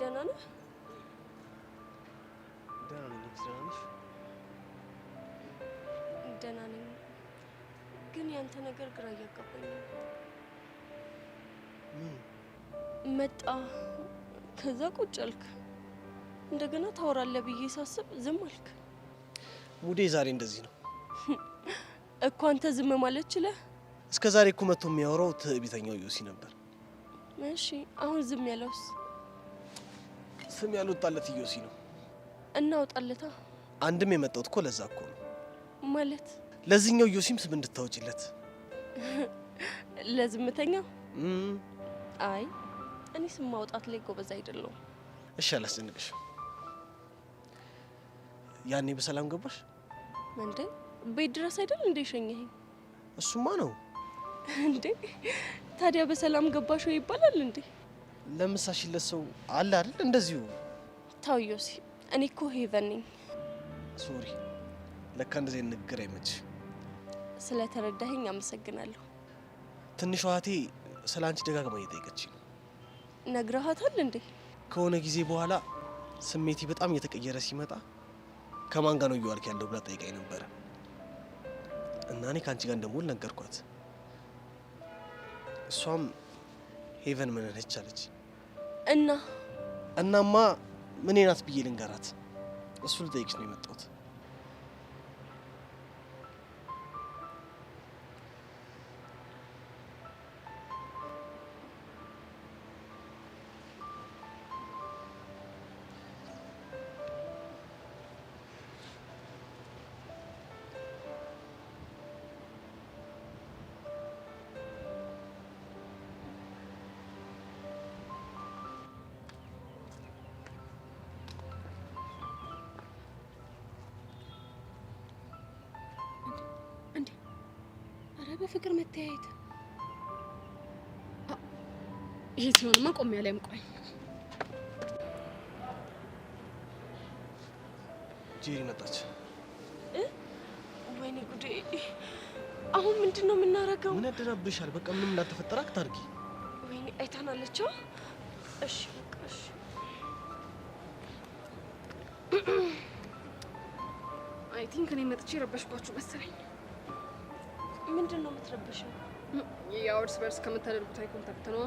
ደህና ነህ? ደህና ነኝ። ደህና ነሽ? ደህና ነኝ። ግን ያንተ ነገር ግራ እያጋባኝ ነው። መጣ፣ ከዛ ቁጭ አልክ፣ እንደገና ታወራለህ ብዬ ሳስብ ዝም አልክ። ሙዴ ዛሬ እንደዚህ ነው እኮ። አንተ ዝም ማለት ችለህ? እስከ ዛሬ እኮ መጥቶ የሚያወራው ትዕቢተኛው ዮሲ ነበር። እሺ አሁን ዝም ያለውስ? ስም ያልወጣለት ዮሲ ነው። እናውጣለታ። አንድም የመጣሁት እኮ ለዛ እኮ ነው። ማለት ለዚህኛው ዮሲም ስም እንድታወጪለት። ለዝምተኛው? አይ እኔ ስም ማውጣት ላይ ጎበዝ አይደለሁም። እሺ አላስጨንቅሽ። ያኔ በሰላም ገባሽ እንዴ? ቤት ድረስ አይደል እንዴ ሸኘኸኝ? እሱማ ነው እንዴ። ታዲያ በሰላም ገባሽ ወይ ይባላል እንዴ? ለምሳሽለት ሰው አለ አይደል እንደዚሁ። ታው ዮሲ፣ እኔ እኮ ሄቨን ነኝ። ሶሪ፣ ለካ እንደዚህ ንግግር አይመች። ስለተረዳኸኝ አመሰግናለሁ። ትንሿ እህቴ ስለ አንቺ ደጋግማ እየጠየቀችኝ ነው። ነግረሃታል እንዴ? ከሆነ ጊዜ በኋላ ስሜቴ በጣም እየተቀየረ ሲመጣ ከማን ጋር ነው እየዋልክ ያለው ብላ ጠይቃኝ ነበረ እና እኔ ከአንቺ ጋር እንደምውል ነገርኳት። እሷም ሄቨን ምን ነች አለች። እናማ ምን ናት ብዬ ልንገራት? እሱ ልጠይቅሽ ነው የመጣሁት። በፍቅር መተያየት ይሄ ሲሆንማ ቆም ያለም ቆይ ጄሪ መጣች። ወይኔ ጉዴ! አሁን ምንድነው የምናረገው? ምን ያደራብሻል? በቃ ምንም እንዳልተፈጠረ አታርጊ። ወይኔ አይታናለች። እሺ በቃ እሺ። አይ ቲንክ እኔ መጥቼ ረበሽኳችሁ መሰለኝ። ምንድነው የምትረብሽው? ያው እርስ በርስ ከምታደርጉት አይ ኮንታክት ነው።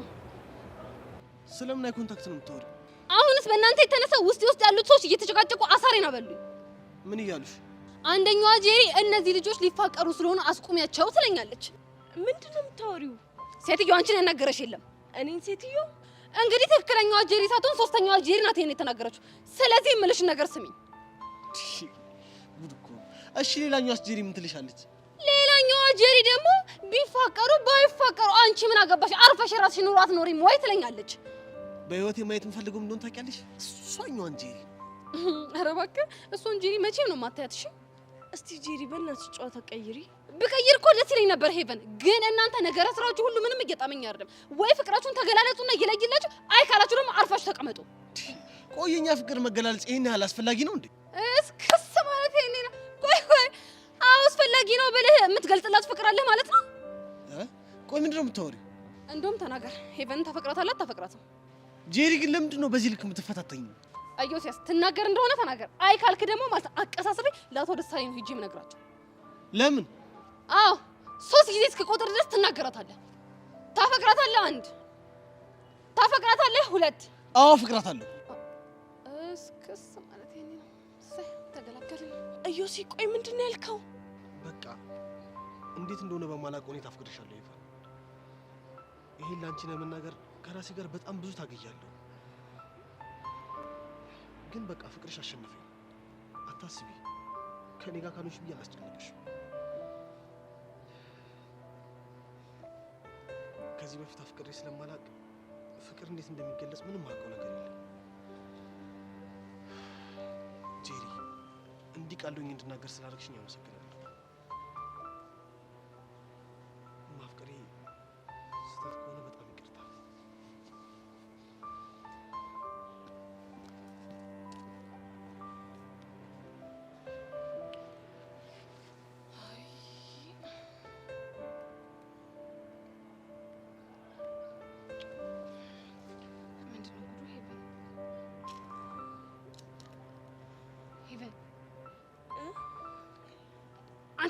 ስለምን አይ ኮንታክት ነው የምታወሪው? አሁንስ በእናንተ የተነሳ ውስጥ ያሉት ሰዎች እየተጨቃጨቁ አሳሬን አበሉኝ። ምን እያሉሽ? አንደኛዋ ጄሪ እነዚህ ልጆች ሊፋቀሩ ስለሆነ አስቁሚያቸው ትለኛለች። ምንድነው የምታወሪው? ሴትዮ አንቺን ያናገረሽ የለም? እኔን ሴትዮ? እንግዲህ ትክክለኛዋ ጄሪ ሳትሆን ሶስተኛዋ ጄሪ ናት ይሄን የተናገረችው። ስለዚህ የምልሽ ነገር ስሚኝ። ጉድ እኮ። እሺ ሌላኛዋስ ጄሪ ምን ትልሻለች? ሌላኛዋ ጄሪ ደግሞ ቢፋቀሩ ባይፋቀሩ አንቺ ምን አገባሽ? አርፈሽ ራስሽን ኑሮ አትኖሪም ወይ ትለኛለች። በህይወቴ ማየት የምፈልገው ምን እንደሆነ ታውቂያለሽ? እሷኛዋን ጄሪ። ኧረ እባክህ እሷን ጄሪ መቼም ነው የማታያት። እሺ እስቲ ጄሪ በእናትሽ ጨዋታ ቀይሪ። ብቀይር እኮ ደስ ይለኝ ነበር ሄቨን፣ ግን እናንተ ነገረ ስራችሁ ሁሉ ምንም እየጣመኝ አይደለም። ወይ ፍቅራችሁን ተገላለጹና እየለይላችሁ፣ አይ ካላችሁ ደግሞ አርፋችሁ ተቀመጡ። ቆይ የኛ ፍቅር መገላለጽ ይሄን ያህል አስፈላጊ ነው እንዴ? እስክስ ማለት ይሄን ነው። ቆይ አስፈላጊ ነው ብለህ የምትገልጽላት ፍቅር አለ ማለት ነው? ቆይ ምንድነው የምታወሪው? እንደውም ተናገር። ሄቨን ታፈቅራታለህ አታፈቅራትም? ጄሪ ግን ለምንድን ነው በዚህ ልክ የምትፈታተኝ? አዮሲያስ ትናገር እንደሆነ ተናገር። አይ ካልክ ደግሞ ማለት አቀሳስሬ ለአቶ ደሳለኝ ነው ሂጂ የምነግራቸው። ለምን? አዎ 3 ጊዜ እስከቆጥር ድረስ ትናገራታለህ። ታፈቅራታለህ 1፣ ታፈቅራታለህ 2። አዎ አፈቅራታለሁ። እስክስ ማለት ይሄን ነው። ተገላገልን። አዮሲ ቆይ ምንድነው ያልከው? በቃ እንዴት እንደሆነ በማላውቀው ሁኔታ አፍቅርሻለሁ ይፋ። ይሄን ላንቺ ለመናገር ከራሴ ጋር በጣም ብዙ ታገያለሁ። ግን በቃ ፍቅርሽ አሸነፈኝ። አታስቢ፣ ከኔ ጋር ካሉሽ ብዬ አላስጨነቅሽም። ከዚህ በፊት አፍቅሬ ስለማላውቅ ፍቅር እንዴት እንደሚገለጽ ምንም አውቀው ነገር የለም። ጄሪ እንዲህ ቃሉኝ እንድናገር ስላደረግሽኝ አመሰግናለሁ። ማፍቀሬ ስህተት ከሆነ በጣም ይቅርታ።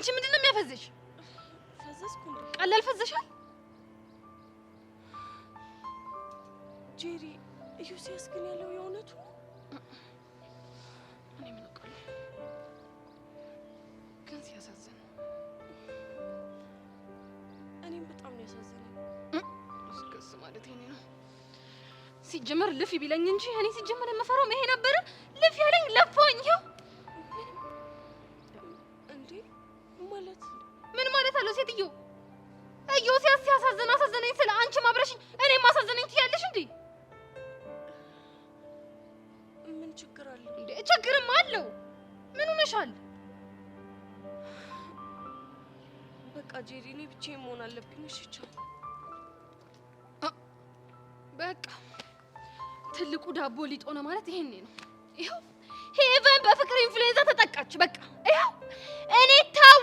አንቺ ምንድነው የሚያፈዝሽ? ፈዘዝኩ እንዴ? ቀላል ፈዘሻል? ጄሪ ኢዩሲያስ ግን ያለው የእውነቱ እኔ ምን አውቃለሁ? ግን ሲያሳዝን እኔም በጣም ነው ያሳዘነኝ። እስከስ ማለት ይሄ ነው። ሲጀመር ልፊ ቢለኝ እንጂ እኔ ሲጀመር የምፈራው ይሄ ነበረ። ልፊ ያለኝ ለፋኝ። ይኸው እንዴ ማለት ምን ማለት አለው? ሴትዮ ኢዩሲያስ ሲያሳዝን አሳዘነኝ ስለ አንቺ ማብረሽኝ እኔም አሳዘነኝ ትያለሽ እንዴ? ምን ችግር አለ እንዴ? ችግርም አለው። ምን ሆነሻል? በቃ ጄሪ እኔ ብቻዬን መሆን አለብኝ። እሺ ቻው። በቃ ትልቁ ዳቦ ሊጦ ነው ማለት ይሄኔ ነው። ይኸው ሄቨን በፍቅር ኢንፍሉዌንዛ ተጠቃች። በቃ ይኸው እኔ ታው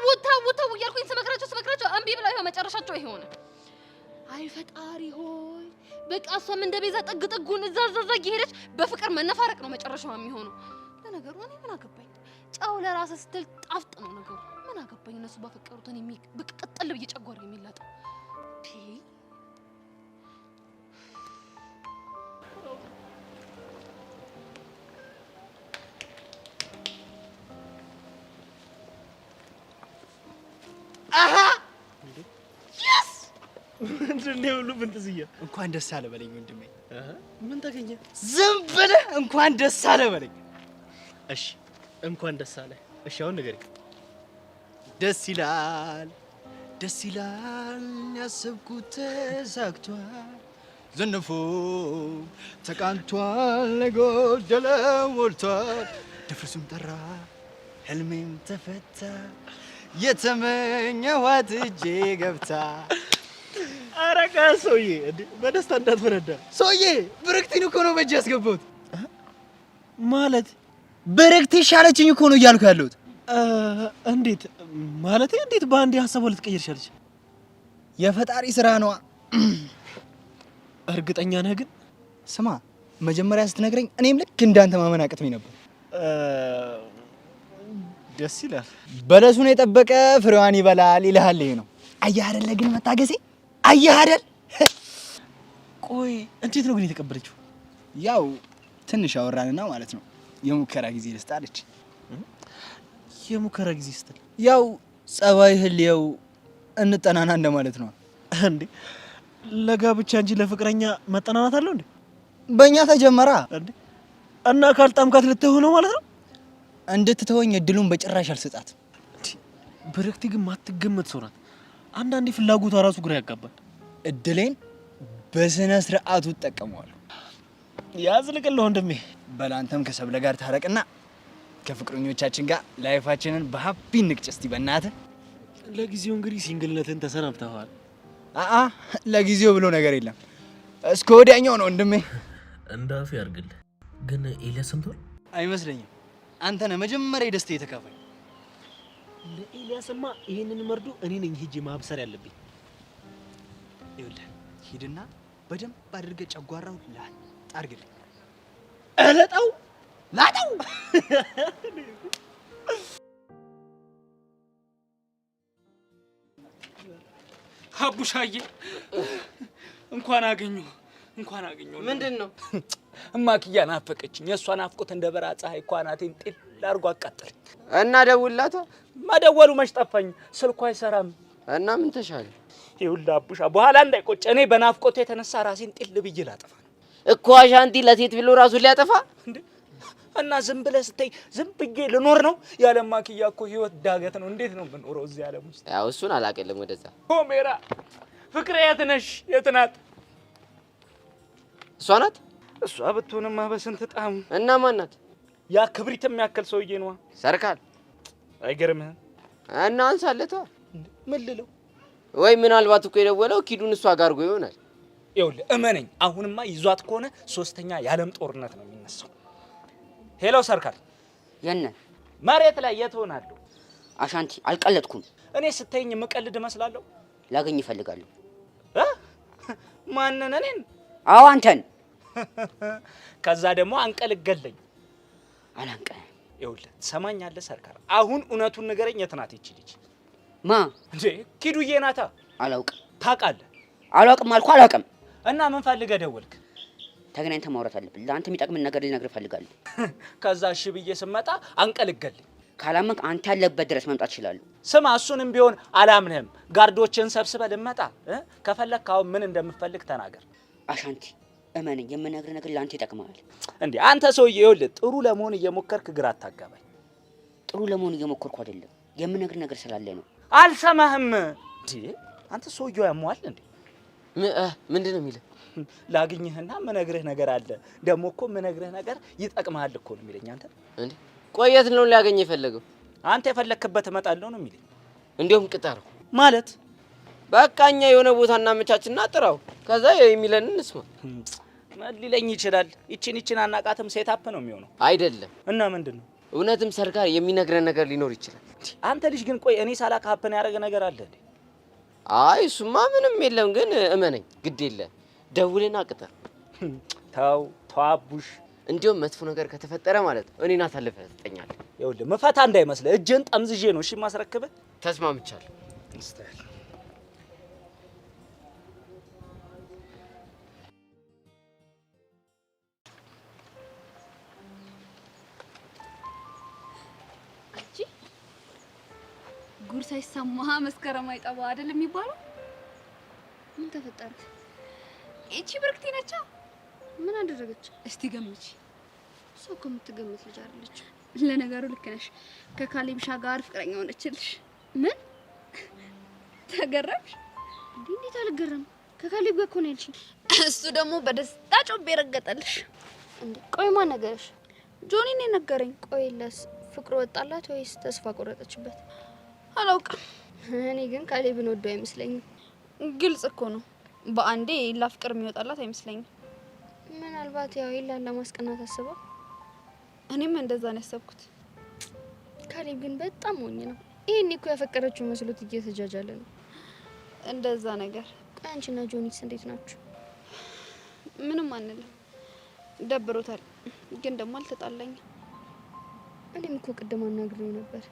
እያልኩኝ ስመክራቸው እምቢ ብለው ይኸው መጨረሻቸው ይሄ ሆነ። አይ ፈጣሪ ሆይ በቃ እሷም እንደ ቤዛ ጥጉን እዛ እየሄደች በፍቅር መነፋረቅ ነው መጨረሻው የሚሆነው። ለነገሩ እኔ ምን አገባኝ? ጫው ለራስ ስትል ጣፍጥ ነው ነገሩ። ምን አገባኝ? እነሱ ባፈቀሩት እኔ በቃ ቅጥል ብዬ ጨጓራ የሚላጠው ምንድነው ሁሉ ብንጥዝያ? እንኳን ደስ አለ በለኝ ወንድሜ። ምን ተገኘ? ዝም ብለህ እንኳን ደስ አለ በለኝ። እሺ እንኳን ደስ አለ። እሺ አሁን ንገረኝ። ደስ ይላል ያሰብኩት ተሳክቷል፣ ዘንፎ ተቃንቷል፣ ጎደለ ሞልቷል፣ ድፍርሱም ጠራ ህልሜም ተፈታ፣ የተመኘኋት እጄ ገብታ። አረጋ ሰውዬ እንዴ በደስታ እንዳትፈነዳ። ሰውዬ ብርክቲን እኮ ነው በእጅ ያስገባሁት። ማለት ብርክቲ ሻለችኝ እኮ ነው እያልኩ ያለሁት። እንዴት ማለት እንዴት በአንዴ ሀሳቧ ልትቀይር ቻለች? የፈጣሪ ስራ ነዋ። እርግጠኛ ነህ ግን? ስማ መጀመሪያ ስትነግረኝ እኔም ልክ እንዳንተ ማመን አቅቶኝ ነበር። ደስ ይላል። በለሱን የጠበቀ ፍሬዋን ይበላል ይልሃል። ይሄ ነው። አየህ አይደለ ግን መታገሴ? አየህ አይደል? ቆይ እንዴት ነው ግን የተቀበለችው? ያው ትንሽ አወራንና ማለት ነው የሙከራ ጊዜ ልስጥ አለች። የሙከራ ጊዜ ስትል ያው ጸባይህን ሊየው እንጠናና እንደማለት ነው። እንዴ ለጋብቻ እንጂ ለፍቅረኛ መጠናናት አለው እንዴ? በእኛ ተጀመራ እንዴ እና ካልጣምካት ልትሆን ነው ማለት ነው? እንድትተወኝ እድሉን በጭራሽ አልሰጣት። ብርክቲ ግን ማትገመት ሰው ናት። አንዳንዴ ፍላጎቷ ራሱ ግራ ያጋባል። እድሌን በስነ ስርዓቱ ተጠቀመዋለሁ። ያዝልቅልህ ወንድሜ። በላንተም ከሰብለ ጋር ታረቅና ከፍቅረኞቻችን ጋር ላይፋችንን በሀፒ ንቅጭ እስቲ በእናትህ። ለጊዜው እንግዲህ ሲንግልነትን ተሰናብተዋል። ለጊዜው ብሎ ነገር የለም እስከ ወዲያኛው ነው ወንድሜ። እንዳፍ ያርግልህ። ግን ኤልያስ ሰምቷል? አይመስለኝም። አንተ ነህ መጀመሪያ የደስታ የተካፋይ። ለኤልያስማ ይሄንን መርዶ እኔ ነኝ ሂጂ ማብሰር ያለብኝ። ይኸውልህ ሂድና በደንብ አድርገህ ጨጓራው ላጥ አድርግልኝ። እለጣው ላጣው አቡሻዬ እንኳን አገኘሁ። ምንድነው? እማክያ ናፈቀችኝ። የሷ ናፍቆት እንደ በራ ፀሐይ እኮ አናቴን ጤል አድርጎ አቃጠለኝ። እና ደውላታ? መደወሉ መች ጠፋኝ። ስልኳ አይሰራም። እና ምን ተሻለ? ይኸውልህ አቡሻ በኋላ እንዳይቆጭ እኔ በናፍቆት የተነሳ ራሴን ጤል ብዬ ላጠፋ ነው እኮ። አሻንቲ ለሴት ብሎ ራሱ ሊያጠፋ እንዴ? እና ዝም ብለህ ስትይ ዝም ብዬ ልኖር ነው? ያለ ማክያ እኮ ህይወት ዳገት ነው። እንዴት ነው የምኖረው እዚህ ዓለም ውስጥ? ያው እሱን አላቀልም። ወደዛ ሆሜራ ፍቅሬ የት ነሽ? የት ናት? እሷ ናት። እሷ ብትሆንማ በስንት ጣም። እና ማን ናት? ያ ክብሪት የሚያክል ሰውዬ ነዋ። ሰርካል። አይገርምህም? እና አንሳለታ። ምን ልለው? ወይ ምናልባት እኮ የደወለው ኪዱን እሷ ጋር አድርጎ ይሆናል። ይኸውልህ እመነኝ፣ አሁንማ ይዟት ከሆነ ሶስተኛ የዓለም ጦርነት ነው የሚነሳው። ሄሎ ሰርካል፣ የነ መሬት ላይ የት ሆናለሁ? አሻንቲ አልቀለጥኩም። እኔ ስተይኝ የምቀልድ እመስላለሁ? ላገኝ እፈልጋለሁ። ማንን? እኔን? አዎ አንተን። ከዛ ደግሞ አንቀልገለኝ። አላንቀ። ይኸውልህ ትሰማኛለህ ሰርካል፣ አሁን እውነቱን ንገረኝ። የት ናት ይቺ ልጅ? ማ እንዴ? ኪዱዬ ናታ። አላውቅም። ታውቃለህ? አላውቅም አልኩህ አላውቅም። እና ምን ፈልገህ ደወልክ? ተገናኝተን ማውራት አለብን። ለአንተ የሚጠቅምን ነገር ልነግርህ እፈልጋለሁ። ከዛ እሺ ብዬ ስመጣ አንቀልገልኝ። ካላመንክ አንተ ያለበት ድረስ መምጣት እችላለሁ። ስማ፣ እሱንም ቢሆን አላምንህም። ጋርዶችን ሰብስበህ ልመጣ። ከፈለክ አሁን ምን እንደምፈልግ ተናገር። አሻንቲ እመነኝ፣ የምነግርህ ነገር ለአንተ ይጠቅማል። እንዴ አንተ ሰውዬ፣ ይኸውልህ ጥሩ ለመሆን እየሞከርክ ግራ አታጋባኝ። ጥሩ ለመሆን እየሞከርኩ አይደለም፣ የምነግርህ ነገር ስላለ ነው። አልሰማህም እንዴ? አንተ ሰውዬው ያሟል እንዴ? ምንድን ነው የሚልህ? ላግኝህና ምነግርህ ነገር አለ። ደግሞ እኮ ምነግርህ ነገር ይጠቅምሃል እኮ ነው የሚለኝ። አንተ እንዴ ቆየት ነው ሊያገኝ የፈለገው? አንተ የፈለክበት እመጣለሁ ነው የሚለኝ። እንዲያውም ቅጠረው ማለት በቃ እኛ የሆነ ቦታ እናመቻችና ጥራው፣ ከዛ የሚለንን እንስማ። ምን ሊለኝ ይችላል? ይችን አናቃትም። ሴታፕ ነው የሚሆነው አይደለም። እና ምንድን ነው? እውነትም ሰርካር የሚነግረን ነገር ሊኖር ይችላል። አንተ ልጅ ግን ቆይ፣ እኔ ሳላቅ ሀፕን ያደረገ ነገር አለ እንዴ? አይ እሱማ ምንም የለም፣ ግን እመነኝ፣ ግድ የለም ደውልና ቅጠር። ተው አቡሽ። እንዲያውም መጥፎ ነገር ከተፈጠረ ማለት ነው እኔን አሳልፈህ ትሰጠኛለህ። ይኸውልህ መፈታ እንዳይመስልህ፣ እጅን ጠምዝዤ ነው እሺ ማስረክብህ። ተስማምቻለሁ። ጉር ሳይሰማ መስከረም አይጠባ አይደል የሚባለው? ምን ተፈጠረ? እቺ ብርክቲ ነቻ። ምን አደረገች? እስቲ ገምቺ። ሰው ከምትገምት ልጅ አይደለች። ለነገሩ ልክ ነሽ። ከካሌብሻ ጋር ፍቅረኛ ሆነችልሽ። ምን ተገረምሽ? እንዴት አልገረም? ከካሌብ ጋር እኮ ነው ያልሽኝ። እሱ ደግሞ በደስታ ጮቤ ረገጠልሽ። እንዴ ቆይ ማን ነገረሽ? ጆኒ ነው ነገረኝ። ቆይ ለስ ፍቅር ወጣላት ወይስ ተስፋ ቆረጠችበት? አላውቅም። እኔ ግን ካሌብን ወደው አይመስለኝም። ግልጽ እኮ ነው። በአንዴ ላፍቅር የሚወጣላት አይመስለኝም። ምናልባት ያው ኢላን ለማስቀናት አስበው። እኔም እንደዛ ነው ያሰብኩት። ካሌብ ግን በጣም ሞኝ ነው። ይሄን እኮ ያፈቀረችው መስሎት እየተጃጃለ ነው። እንደዛ ነገር። ቆይ አንቺና ጆኒስ እንዴት ናችሁ? ምንም አንልም። ደብሮታል፣ ግን ደግሞ አልተጣላኝም። እኔም እኮ ቅድም አናግሬው ነበር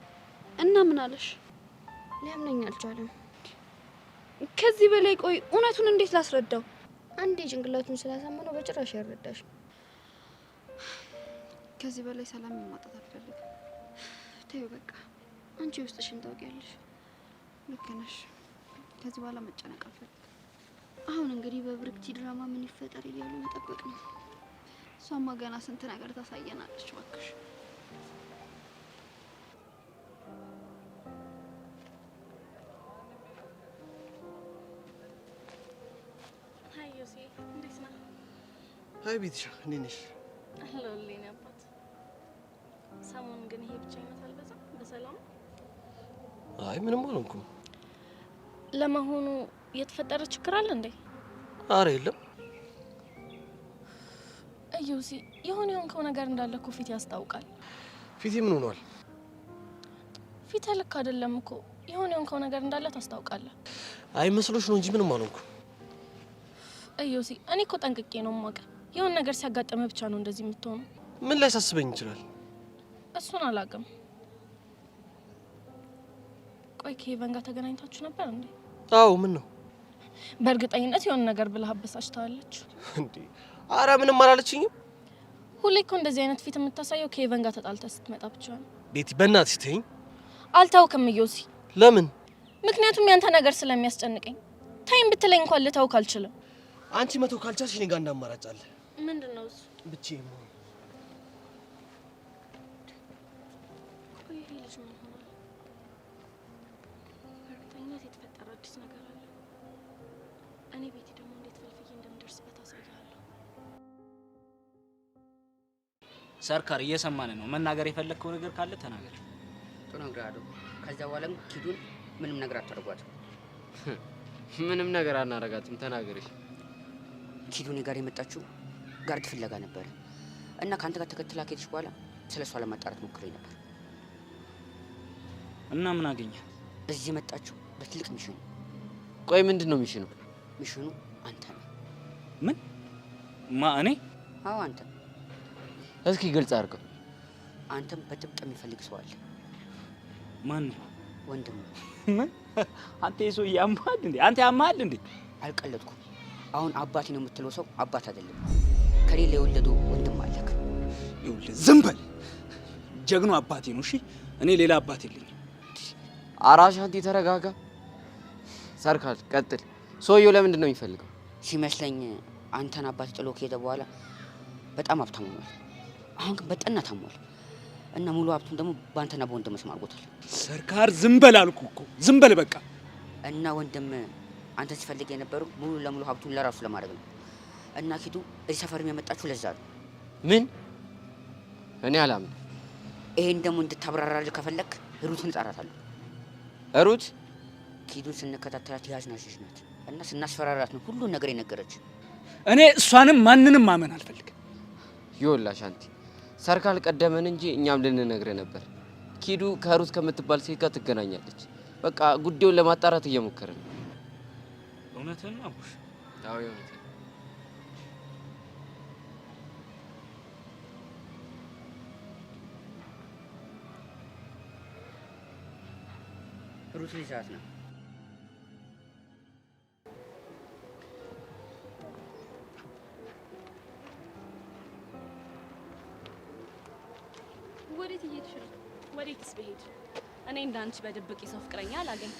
እና ምን አለሽ? ሊያምነኝ አልቻለም። ከዚህ በላይ ቆይ እውነቱን እንዴት ላስረዳው? አንዴ ጭንቅላቱን ስላሳመነው በጭራሽ ያረዳሽ። ከዚህ በላይ ሰላም ማጣት አልፈልግም። ተይው በቃ። አንቺ ውስጥሽን ታውቂያለሽ። ልክ ነሽ። ከዚህ በኋላ መጨነቅ አልፈልግም። አሁን እንግዲህ በብርክቲ ድራማ ምን ይፈጠር እያሉ መጠበቅ ነው። እሷማ ገና ስንት ነገር ታሳየናለች። እባክሽ አይ ቤትሻ እንዴት ነሽ? አለሁልኝ አባት። ሰሞኑን ግን ይሄ ብቻዬነት አልበዛም? በሰላም? አይ ምንም አልሆንኩም። ለመሆኑ የተፈጠረ ችግር አለ እንዴ? አረ የለም። እዩሲ የሆነ የሆንከው ነገር እንዳለ እኮ ፊት ያስታውቃል። ፊቴ ምን ሆኗል? ፊት ልክ አይደለም እኮ። የሆነ የሆንከው ነገር እንዳለ ታስታውቃለህ። አይ መስሎሽ ነው እንጂ ምንም አልሆንኩም። እዩሲ እኔ እኮ ጠንቅቄ ነው የማውቀው። የሆነ ነገር ሲያጋጥመ ብቻ ነው እንደዚህ የምትሆነው። ምን ላይ ሳስበኝ ይችላል? እሱን አላውቅም። ቆይ ከሄቨን ጋር ተገናኝታችሁ ነበር እንዴ? አዎ ምን ነው? በእርግጠኝነት የሆነ ነገር ብለህ አበሳጭታለች እንዴ? አረ ምንም አላለችኝም። ሁሌ እኮ እንደዚህ አይነት ፊት የምታሳየው ከሄቨን ጋር ተጣልተህ ስትመጣ ብቻ ነው። ቤቲ በእናትሽ ተይኝ። አልታውክም እዩሲ። ለምን? ምክንያቱም ያንተ ነገር ስለሚያስጨንቀኝ። ታይም ብትለኝ እንኳን ልታውክ አልችልም። አንቺ መተው ካልቻልሽ እኔ ጋር እንዳማራጭ አለ። ምንድነው እሱ? ብቻዬን ነው። ቆይ ይሄ ልጅ ምን ሆኗል? በእርግጠኝነት የተፈጠረ አዲስ ነገር አለ። እኔ ቤቲ ደግሞ እንዴት ፈልፍዬ እንደምደርስበት አሳያለሁ። ሰርካር እየሰማን ነው። መናገር የፈለግከው ነገር ካለ ተናገር። ተናግራለሁ። ከዛ በኋላም ኪዱን ምንም ነገር አታደርጓትም። ምንም ነገር አናረጋትም። ተናገሪ። ኪዱ እኔ ጋር የመጣችው ጋርድ ፍለጋ ነበር እና ካንተ ጋር ተከትላ ከሄደች በኋላ ስለሷ ለማጣራት ሞክሬ ነበር። እና ምን አገኘ? እዚህ የመጣችው በትልቅ ሚሽኑ። ቆይ ምንድን ነው ሚሽኑ? ሚሽኑ አንተ ነህ። ምን? እኔ? አዎ አንተ። እስኪ ግልጽ አድርገው። አንተም በጥብቅ የሚፈልግ ሰው አለ። ማን ነው? ወንድም። ምን አንተ የሰው ያማል እንዴ? አንተ ያማል እንዴ? አልቀለድኩም። አሁን አባቴ ነው የምትለው ሰው አባት አይደለም። ከሌላ የወለዱ ወንድም አለክ። ይኸውልህ ዝም በል። ጀግኖ አባቴ ነው። እሺ እኔ ሌላ አባት የለኝም። አራሻንቲ ተረጋጋ። ሰርካል ቀጥል። ሰውየው ለምንድን ነው የሚፈልገው? ሲመስለኝ አንተን አባት ጥሎ ከሄደ በኋላ በጣም ሀብታም ሆኗል። አሁን ግን በጠና ታሟል እና ሙሉ ሀብቱን ደግሞ በአንተና በወንድም ስም አድርጎታል። ሰርካር ዝም በል አልኩህ እኮ ዝም በል በቃ። እና ወንድም አንተ ሲፈልግ የነበረው ሙሉ ለሙሉ ሀብቱን ለራሱ ለማድረግ ነው። እና ኪዱ እዚህ ሰፈርም የመጣችሁ ለዛ ነው። ምን? እኔ አላምን። ይሄን ደግሞ እንድታብራራልህ ከፈለክ ሩትን እጠራታለሁ። ሩት ኪዱን ስንከታተላት ያዝናሽ ናት እና ስናስፈራራት ነው ሁሉን ነገር የነገረች። እኔ እሷንም ማንንም ማመን አልፈልግም። ይኸውልህ አንቲ ሰርካል ቀደመን እንጂ እኛም ልንነግርህ ነበር። ኪዱ ከሩት ከምትባል ሴት ጋር ትገናኛለች። በቃ ጉዳዩን ለማጣራት እየሞከርን ነው። እውነትህን ነው አቡሽ? አዎ እውነትህን። ሩት ልጅት ነው። ወዴት እየሄድሽ ነው? ወዴትስ ብሄድ? እኔ እንዳንቺ በድብቅ የሰው ፍቅረኛ አላገኝ።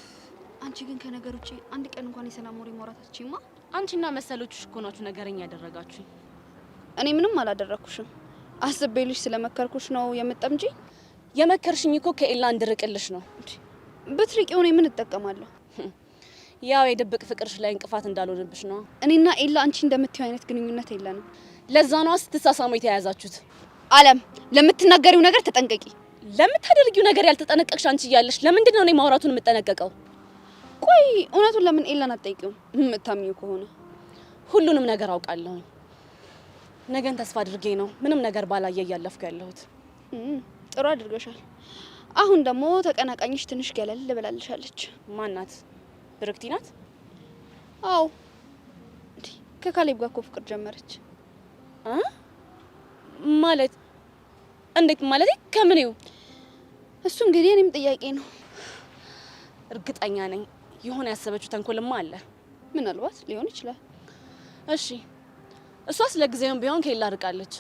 አንቺ ግን ከነገር ውጪ አንድ ቀን እንኳን የሰላም ወሬ ማውራት አትችይማ። አንቺና መሰሎችሽ እኮ ናችሁ ነገረኛ ያደረጋችሁኝ። እኔ ምንም አላደረኩሽም። አስቤልሽ ስለመከርኩሽ ነው የምጠምጂ። የመከርሽኝ እኮ ከኤላ እንድርቅልሽ ነው። ብትርቂው እኔ ምን እጠቀማለሁ? ያው የድብቅ ፍቅርሽ ላይ እንቅፋት እንዳልሆንብሽ ነው። እኔና ኤላ አንቺ እንደምትይው አይነት ግንኙነት የለንም። ለዛ ነው ስትሳሳሙ የተያያዛችሁት። አለም ለምትናገሪው ነገር ተጠንቀቂ። ለምታደርጊው ነገር ያልተጠነቀቅሽ አንቺ እያለሽ ለምንድን ነው እኔ ማውራቱን የምጠነቀቀው? ቆይ እውነቱን ለምን ኤላን አትጠይቂውም? የምታምኚው ከሆነ ሁሉንም ነገር አውቃለሁ። ነገን ተስፋ አድርጌ ነው ምንም ነገር ባላየ እያለፍኩ ያለሁት። ጥሩ አድርገሻል። አሁን ደግሞ ተቀናቃኝሽ ትንሽ ገለል ልበላልሻለች። ማናት? ብርክቲ ናት? አዎ ከካሌብ ጋር እኮ ፍቅር ጀመረች። ማለት እንዴት ማለት? ከምኔው? እሱ እንግዲህ እኔም ጥያቄ ነው። እርግጠኛ ነኝ የሆነ ያሰበችው ተንኮልማ አለ። ምናልባት ሊሆን ይችላል። እሺ እሷስ ለጊዜውም ቢሆን ከኤላ ርቃለች።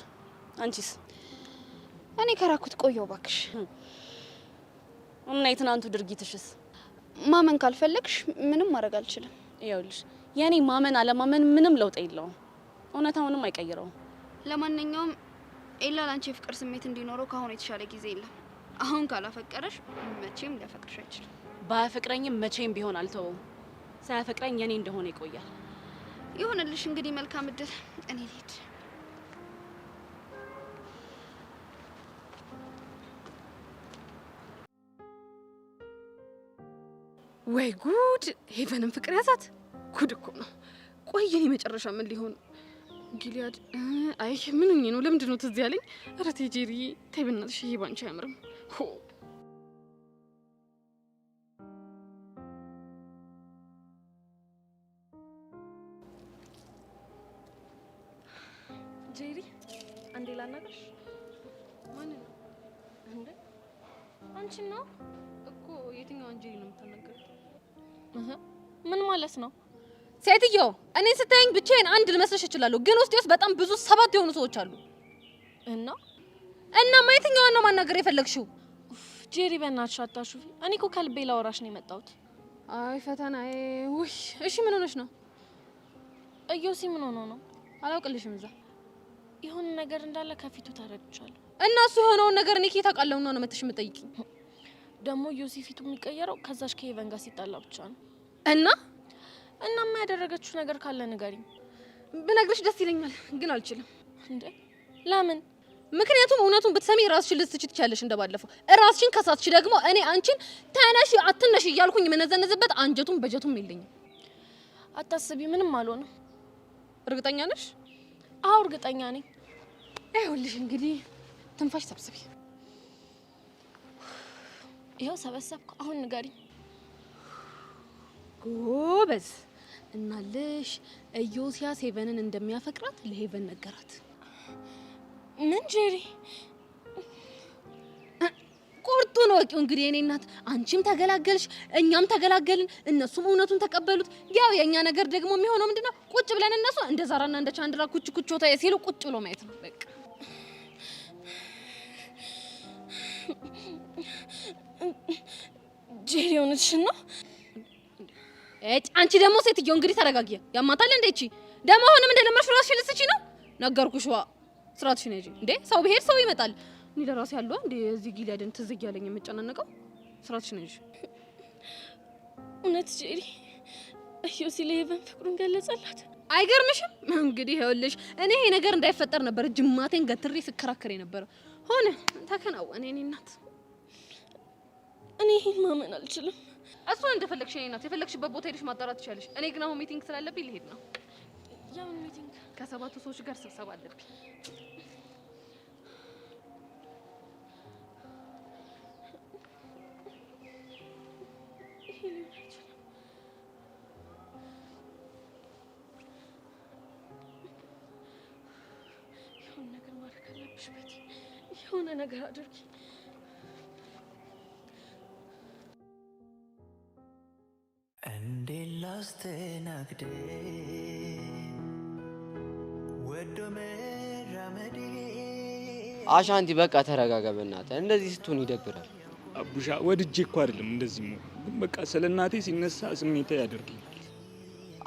አንቺስ? እኔ ከራኩት ቆየው ባክሽ። እና የትናንቱ ድርጊትሽስ? ማመን ካልፈለግሽ ምንም ማድረግ አልችልም። ይኸውልሽ የኔ ማመን አለማመን ምንም ለውጥ የለውም። እውነታውንም አይቀይረውም። ለማንኛውም ኤላ ላንቺ የፍቅር ስሜት እንዲኖረው ካሁን የተሻለ ጊዜ የለም። አሁን ካላፈቀረሽ መቼም ሊያፈቅርሽ አይችልም። ባያፈቅረኝም መቼም ቢሆን አልተወውም። ሳያፈቅረኝ የኔ እንደሆነ ይቆያል። ይሁንልሽ እንግዲህ መልካም እድል። እኔ ልሂድ። ወይ ጉድ! ሄቨንም ፍቅር ያዛት። ጉድ እኮ ነው። ቆይ የኔ መጨረሻ ምን ሊሆን? ጊሊያድ አይ ምን ሆኜ ነው? ለምንድን ነው ትዝ ያለኝ? ኧረ ተይ ጄሪ ተይ በእናትሽ፣ ይሄ ባንቺ አያምርም። ጄሪ አንዴ ላናግርሽ። ማን ነው እንዴ? አንቺ ነው እኮ። የትኛውን ጄሪ ነው የምታናገረው? ምን ማለት ነው? ሴትዮ እኔ ስታየኝ ብቻዬን አንድ ልመስልሽ እችላለሁ፣ ግን ውስጥ በጣም ብዙ 7 የሆኑ ሰዎች አሉ። እና የትኛዋን ነው ማናገር የፈለግሽው? ጄሪ በእናትሽ አታሹፊ። እኔ እኮ ከልቤ ላወራሽ ነው የመጣሁት። አይ ፈተናዬ። ውይ እሺ ምን ሆነሽ ነው? እዮሲ ምን ሆኖ ነው? አላውቅልሽም። እዛ የሆነ ነገር እንዳለ ከፊቱ ተረድቻለሁ። እና እሱ የሆነውን ነገር እኔ ከየት አውቃለሁ ነው መተሽ የምጠይቂኝ? ደግሞ ዮሲ ፊቱ የሚቀየረው ከዛሽ ከሄቨን ጋር ሲጣላ ብቻ ነው። እናማ ያደረገችው ነገር ካለ ንገሪኝ። ብነግርሽ ደስ ይለኛል፣ ግን አልችልም። እንዴ ለምን? ምክንያቱም እውነቱን ብትሰሚ ራስሽን ልትስቺ ትችያለሽ። እንደባለፈው ራስሽን ከሳትሽ ደግሞ እኔ አንቺን ተነሺ አትነሺ እያልኩኝ የምነዘነዝበት አንጀቱም በጀቱም የለኝም። አታስቢ፣ ምንም አልሆነም። እርግጠኛ ነሽ? አዎ እርግጠኛ ነኝ። ይኸውልሽ እንግዲህ ትንፋሽ ሰብስቢ። ይኸው ሰበሰብኩ። አሁን ንገሪኝ። ጎበዝ እናልሽ። ኢዮስያስ ሄቨንን እንደሚያፈቅራት ለሄቨን ነገራት። ምን ጄሪ? ቁርጥ ቁርጡን ወቂው እንግዲህ የኔ እናት አንቺም ተገላገልሽ እኛም ተገላገልን እነሱም እውነቱን ተቀበሉት ያው የኛ ነገር ደግሞ የሚሆነው ምንድነው ቁጭ ብለን እነሱ እንደ ዛራና እንደ ቻንድራ ኩችኩቾታ ሲሉ ቁጭ ብሎ ማየት ነው በቃ ጄሪ ሆነሽና አንቺ ደግሞ ሴትዮ እንግዲህ ተረጋጊ ያማታል እንዴ እቺ ደግሞ አሁንም እንደለመድሽ ራስሽን ልትስቺ ነው ነገርኩሽ ዋ ስራትሽን ነጂ እንዴ ሰው ብሄድ ሰው ይመጣል እኔ ለራሴ ያለው እንዴ እዚህ ጊሊያድን ትዝ እያለኝ የምጨናነቀው ስራትሽን ነጂ እውነት ጄሪ ዮሲ ለሄቨን ፍቅሩን ገለጸላት አይገርምሽም እንግዲህ ይኸውልሽ እኔ ይሄ ነገር እንዳይፈጠር ነበር ጅማቴን ገትሬ ስከራከር ነበር ሆነ ተከናወነ እኔ እናት እኔ ይሄን ማመን አልችልም እሱን እንደፈለግሽ እኔ እናት የፈለግሽበት ቦታ ሄደሽ ማጣራት ትችያለሽ እኔ ግን አሁን ሚቲንግ ስላለብኝ ልሄድ ነው ያው ሚቲንግ ከሰባቱ ሰዎች ጋር ስብሰባ አለብኝ የሆነ ነገር ማድረግ አለብሽ ቤቲ የሆነ ነገር አድርጊ እንዴት ላስተናግድ ወዶ መራመዴ አሻንቲ በቃ ተረጋጋ በእናትህ እንደዚህ ስትሆን ይደብራል አቡሻ ወድጄ እኮ አይደለም እንደዚህ ነው ግን በቃ ስለ እናቴ ሲነሳ ስሜቴ ያደርገኛል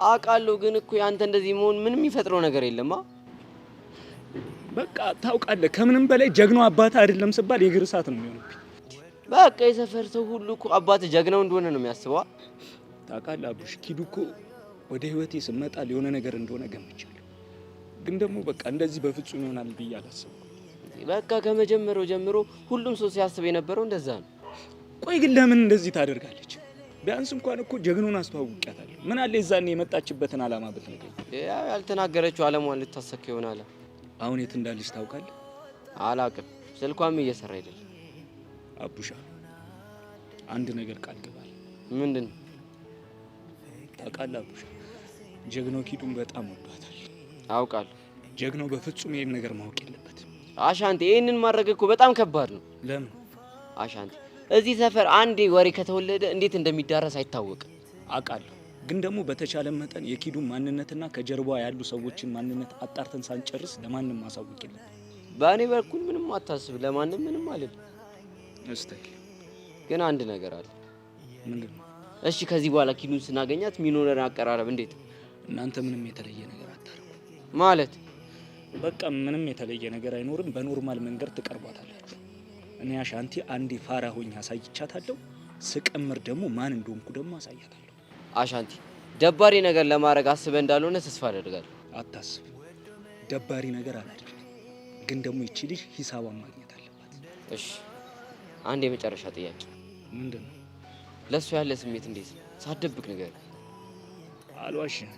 አውቃለሁ ግን እኮ ያንተ እንደዚህ መሆን ምንም የሚፈጥረው ነገር የለማ በቃ ታውቃለህ ከምንም በላይ ጀግናው አባት አይደለም ስባል የእግር እሳት ነው የሚሆንብኝ በቃ የሰፈር ሰው ሁሉ እኮ አባት ጀግናው እንደሆነ ነው የሚያስበው ታውቃለህ አቡሽ ኪዱ እኮ ወደ ህይወቴ ስመጣ የሆነ ነገር እንደሆነ ገምቻለሁ ግን ደግሞ በቃ እንደዚህ በፍጹም ይሆናል ብዬ አላሰብኩም በቃ ከመጀመሪያው ጀምሮ ሁሉም ሰው ሲያስብ የነበረው እንደዛ ነው ቆይ ግን ለምን እንደዚህ ታደርጋለች ቢያንስ እንኳን እኮ ጀግናውን አስተዋውቂያታለሁ ምን አለ የዛኔ የመጣችበትን አላማ ብትነግረኝ ያው ያልተናገረችው አለሟን ልታሰካ ይሆናል አሁን የት እንዳለች ታውቃለህ አላውቅም ስልኳም እየሰራ አይደለም አቡሻ አንድ ነገር ቃል ገባል ምንድነው ታውቃለህ አቡሻ ጀግናው ኪዱን በጣም ወዷታል አውቃለሁ ጀግናው በፍጹም ይሄን ነገር ማወቅ የለበትም አሻንቲ ይሄንን ማድረግ እኮ በጣም ከባድ ነው ለምን አሻንቲ እዚህ ሰፈር አንዴ ወሬ ከተወለደ እንዴት እንደሚዳረስ አይታወቅም አውቃለሁ ግን ደግሞ በተቻለ መጠን የኪዱን ማንነትና ከጀርባዋ ያሉ ሰዎችን ማንነት አጣርተን ሳንጨርስ ለማንም ማሳወቅ የለብንም በእኔ በኩል ምንም አታስብ ለማንም ምንም አልልም እስቲ ግን አንድ ነገር አለ ምንድነው እሺ ከዚህ በኋላ ኪዱን ስናገኛት ሚኖረን አቀራረብ እንዴት እናንተ ምንም የተለየ ነገር አታርጉ ማለት በቃ ምንም የተለየ ነገር አይኖርም በኖርማል መንገድ ትቀርቧታላችሁ እኔ አሻንቲ አንዴ ፋራ ሆኝ አሳይቻታለሁ ስቀምር ደግሞ ማን እንደሆንኩ ደግሞ አሳያታለሁ አሻንቲ ደባሪ ነገር ለማድረግ አስበ እንዳልሆነ ተስፋ አደርጋለሁ አታስብ ደባሪ ነገር አላደርግም ግን ደግሞ ይቺ ልጅ ሂሳቧን ማግኘት አለባት እሺ አንድ የመጨረሻ ጥያቄ ምንድነው ለሱ ያለ ስሜት እንዴት ነው ሳትደብቅ ነገር አልዋሽም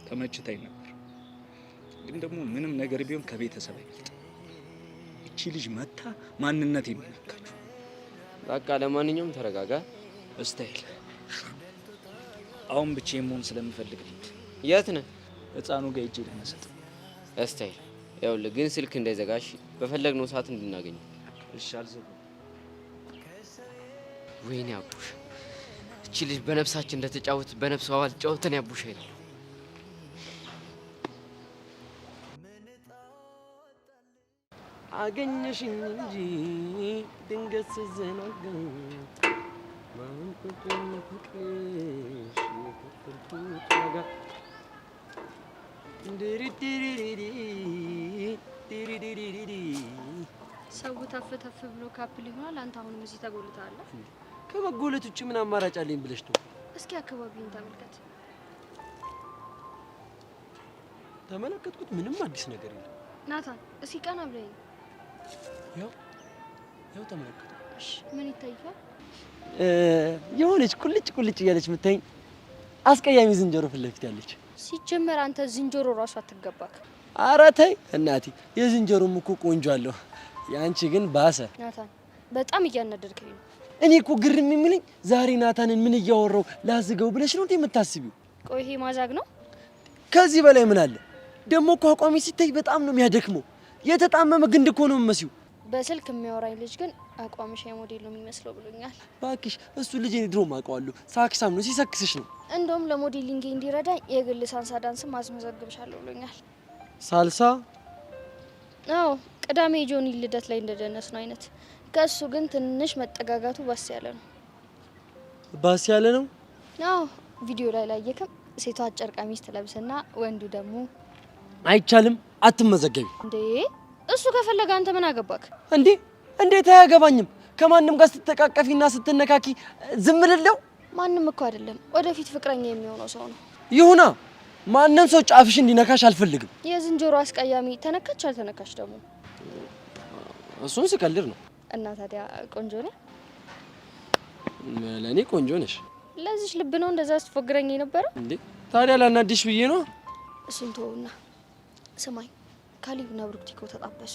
ተመችታኝ ነበር ግን ደግሞ ምንም ነገር ቢሆን ከቤተሰብ አይበልጥ እቺ ልጅ መታ ማንነት የሚነካችሁ በቃ ለማንኛውም ተረጋጋ እስታይል አሁን ብቻዬን መሆን ስለምፈልግ የት ነህ ህፃኑ ጋር ሂጅ ለመሰጥ እስታይል ይኸውልህ ግን ስልክ እንዳይዘጋሽ በፈለግነው ሰዓት እንድናገኝ እሺ አልዘጋም ወይኔ አቡሽ እቺ ልጅ በነፍሳችን እንደተጫወት በነፍሷ አልጫወተን ያቡሽ አይደል አገኘሽኝ እንጂ ድንገት ስዘናጋ ማንቆጥም ፍቅርሽ የከፈልኩት ዋጋ ሰው ተፍ ተፍ ብሎ ካፕል ይሆናል አንተ አሁንም እዚህ ተጎልተሃል ከመጎለት ውጭ ምን አማራጭ አለኝ ብለሽ ነው እስኪ አካባቢውን ተመልከት ተመለከትኩት ምንም አዲስ ነገር የለም ናታን እስኪ ቀና ብለኝ ያው ተመለከቱ እሺ ምን ይታያል የሆነች ቁልጭ እያለች የምታይኝ አስቀያሚ ዝንጀሮ ፊት ለፊት ያለች ሲጀመር አንተ ዝንጀሮ ራሱ አትገባክ ኧረ ተይ እናቴ የዝንጀሮም እኮ ቆንጆ አለው ያንቺ ግን ባሰ ናታን በጣም እያናደድከኝ ነው እኔ እኮ ግርም የሚለኝ ዛሬ ናታንን ምን እያወራው ላዝገው ብለሽ ነው የምታስቢው ቆይ ይሄ ማዛግ ነው ከዚህ በላይ ምን አለ ደግሞ እኮ አቋሚ ሲታይ በጣም ነው የሚያደክመው የተጣመመ ግንድ እኮ ነው የምመስዩ በስልክ የሚያወራኝ ልጅ ግን አቋምሽ የሞዴል ነው የሚመስለው ብሎኛል። ባክሽ እሱ ልጅ እኔ ድሮም አውቀዋለሁ። ሳክሳም ነው ሲሰክስሽ ነው። እንደውም ለሞዴሊንግ እንዲረዳኝ የግል ሳልሳ ዳንስ ማስመዘግብሻለሁ ብሎኛል። ሳልሳ? አዎ ቅዳሜ ጆኒ ልደት ላይ እንደደነስ ነው አይነት። ከሱ ግን ትንሽ መጠጋጋቱ ባስ ያለ ነው። ባስ ያለ ነው? አዎ ቪዲዮ ላይ ላየከም ሴቷ አጭር ቀሚስ ትለብስና ወንዱ ደግሞ አይቻልም፣ አትመዘገቢ። እንዴ እሱ ከፈለገ አንተ ምን አገባክ እንዴ? እንዴት አያገባኝም? ከማንም ጋር ስትተቃቀፊና ስትነካኪ ዝም ልለው? ማንም እኮ አይደለም ወደፊት ፍቅረኛ የሚሆነው ሰው ነው። ይሁና፣ ማንም ሰው ጫፍሽ እንዲነካሽ አልፈልግም። የዝንጀሮ አስቀያሚ ተነካች አልተነካች ደግሞ እሱን ስቀልድ ነው። እና ታዲያ ቆንጆ ነህ? ለእኔ ቆንጆ ነሽ። ለዚች ልብ ነው እንደዛ ስትፎግረኝ የነበረው እንዴ? ታዲያ ላናድሽ ብዬ ነው። እሱን ተውና ስማኝ፣ ካሊብና ብሩክቲኮ ተጣበሱ።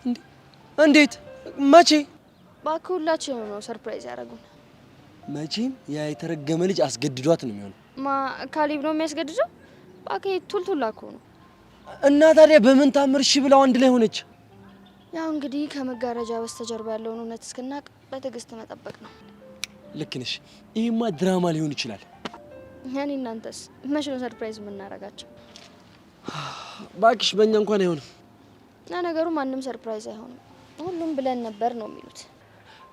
እንዴ? እንዴት? መቼ? እባክህ ሁላችንም ነው ሰርፕራይዝ ያደረጉን። መቼም ያ የተረገመ ልጅ አስገድዷት ነው የሚሆነው። ካሊብ ነው የሚያስገድደው? እባክህ ቱልቱላ እኮ ነው። እና ታዲያ በምን ታምር እሺ ብለው አንድ ላይ ሆነች? ያው እንግዲህ ከመጋረጃ በስተጀርባ ያለውን እውነት እስክናቅ በትዕግስት መጠበቅ ነው። ልክ ነሽ። ይሄማ ድራማ ሊሆን ይችላል። እኔ እናንተስ መቼ ነው ሰርፕራይዝ የምናደርጋቸው? ባክሽ በእኛ እንኳን አይሆንም። ለነገሩ ማንም ሰርፕራይዝ አይሆንም። ሁሉም ብለን ነበር ነው የሚሉት።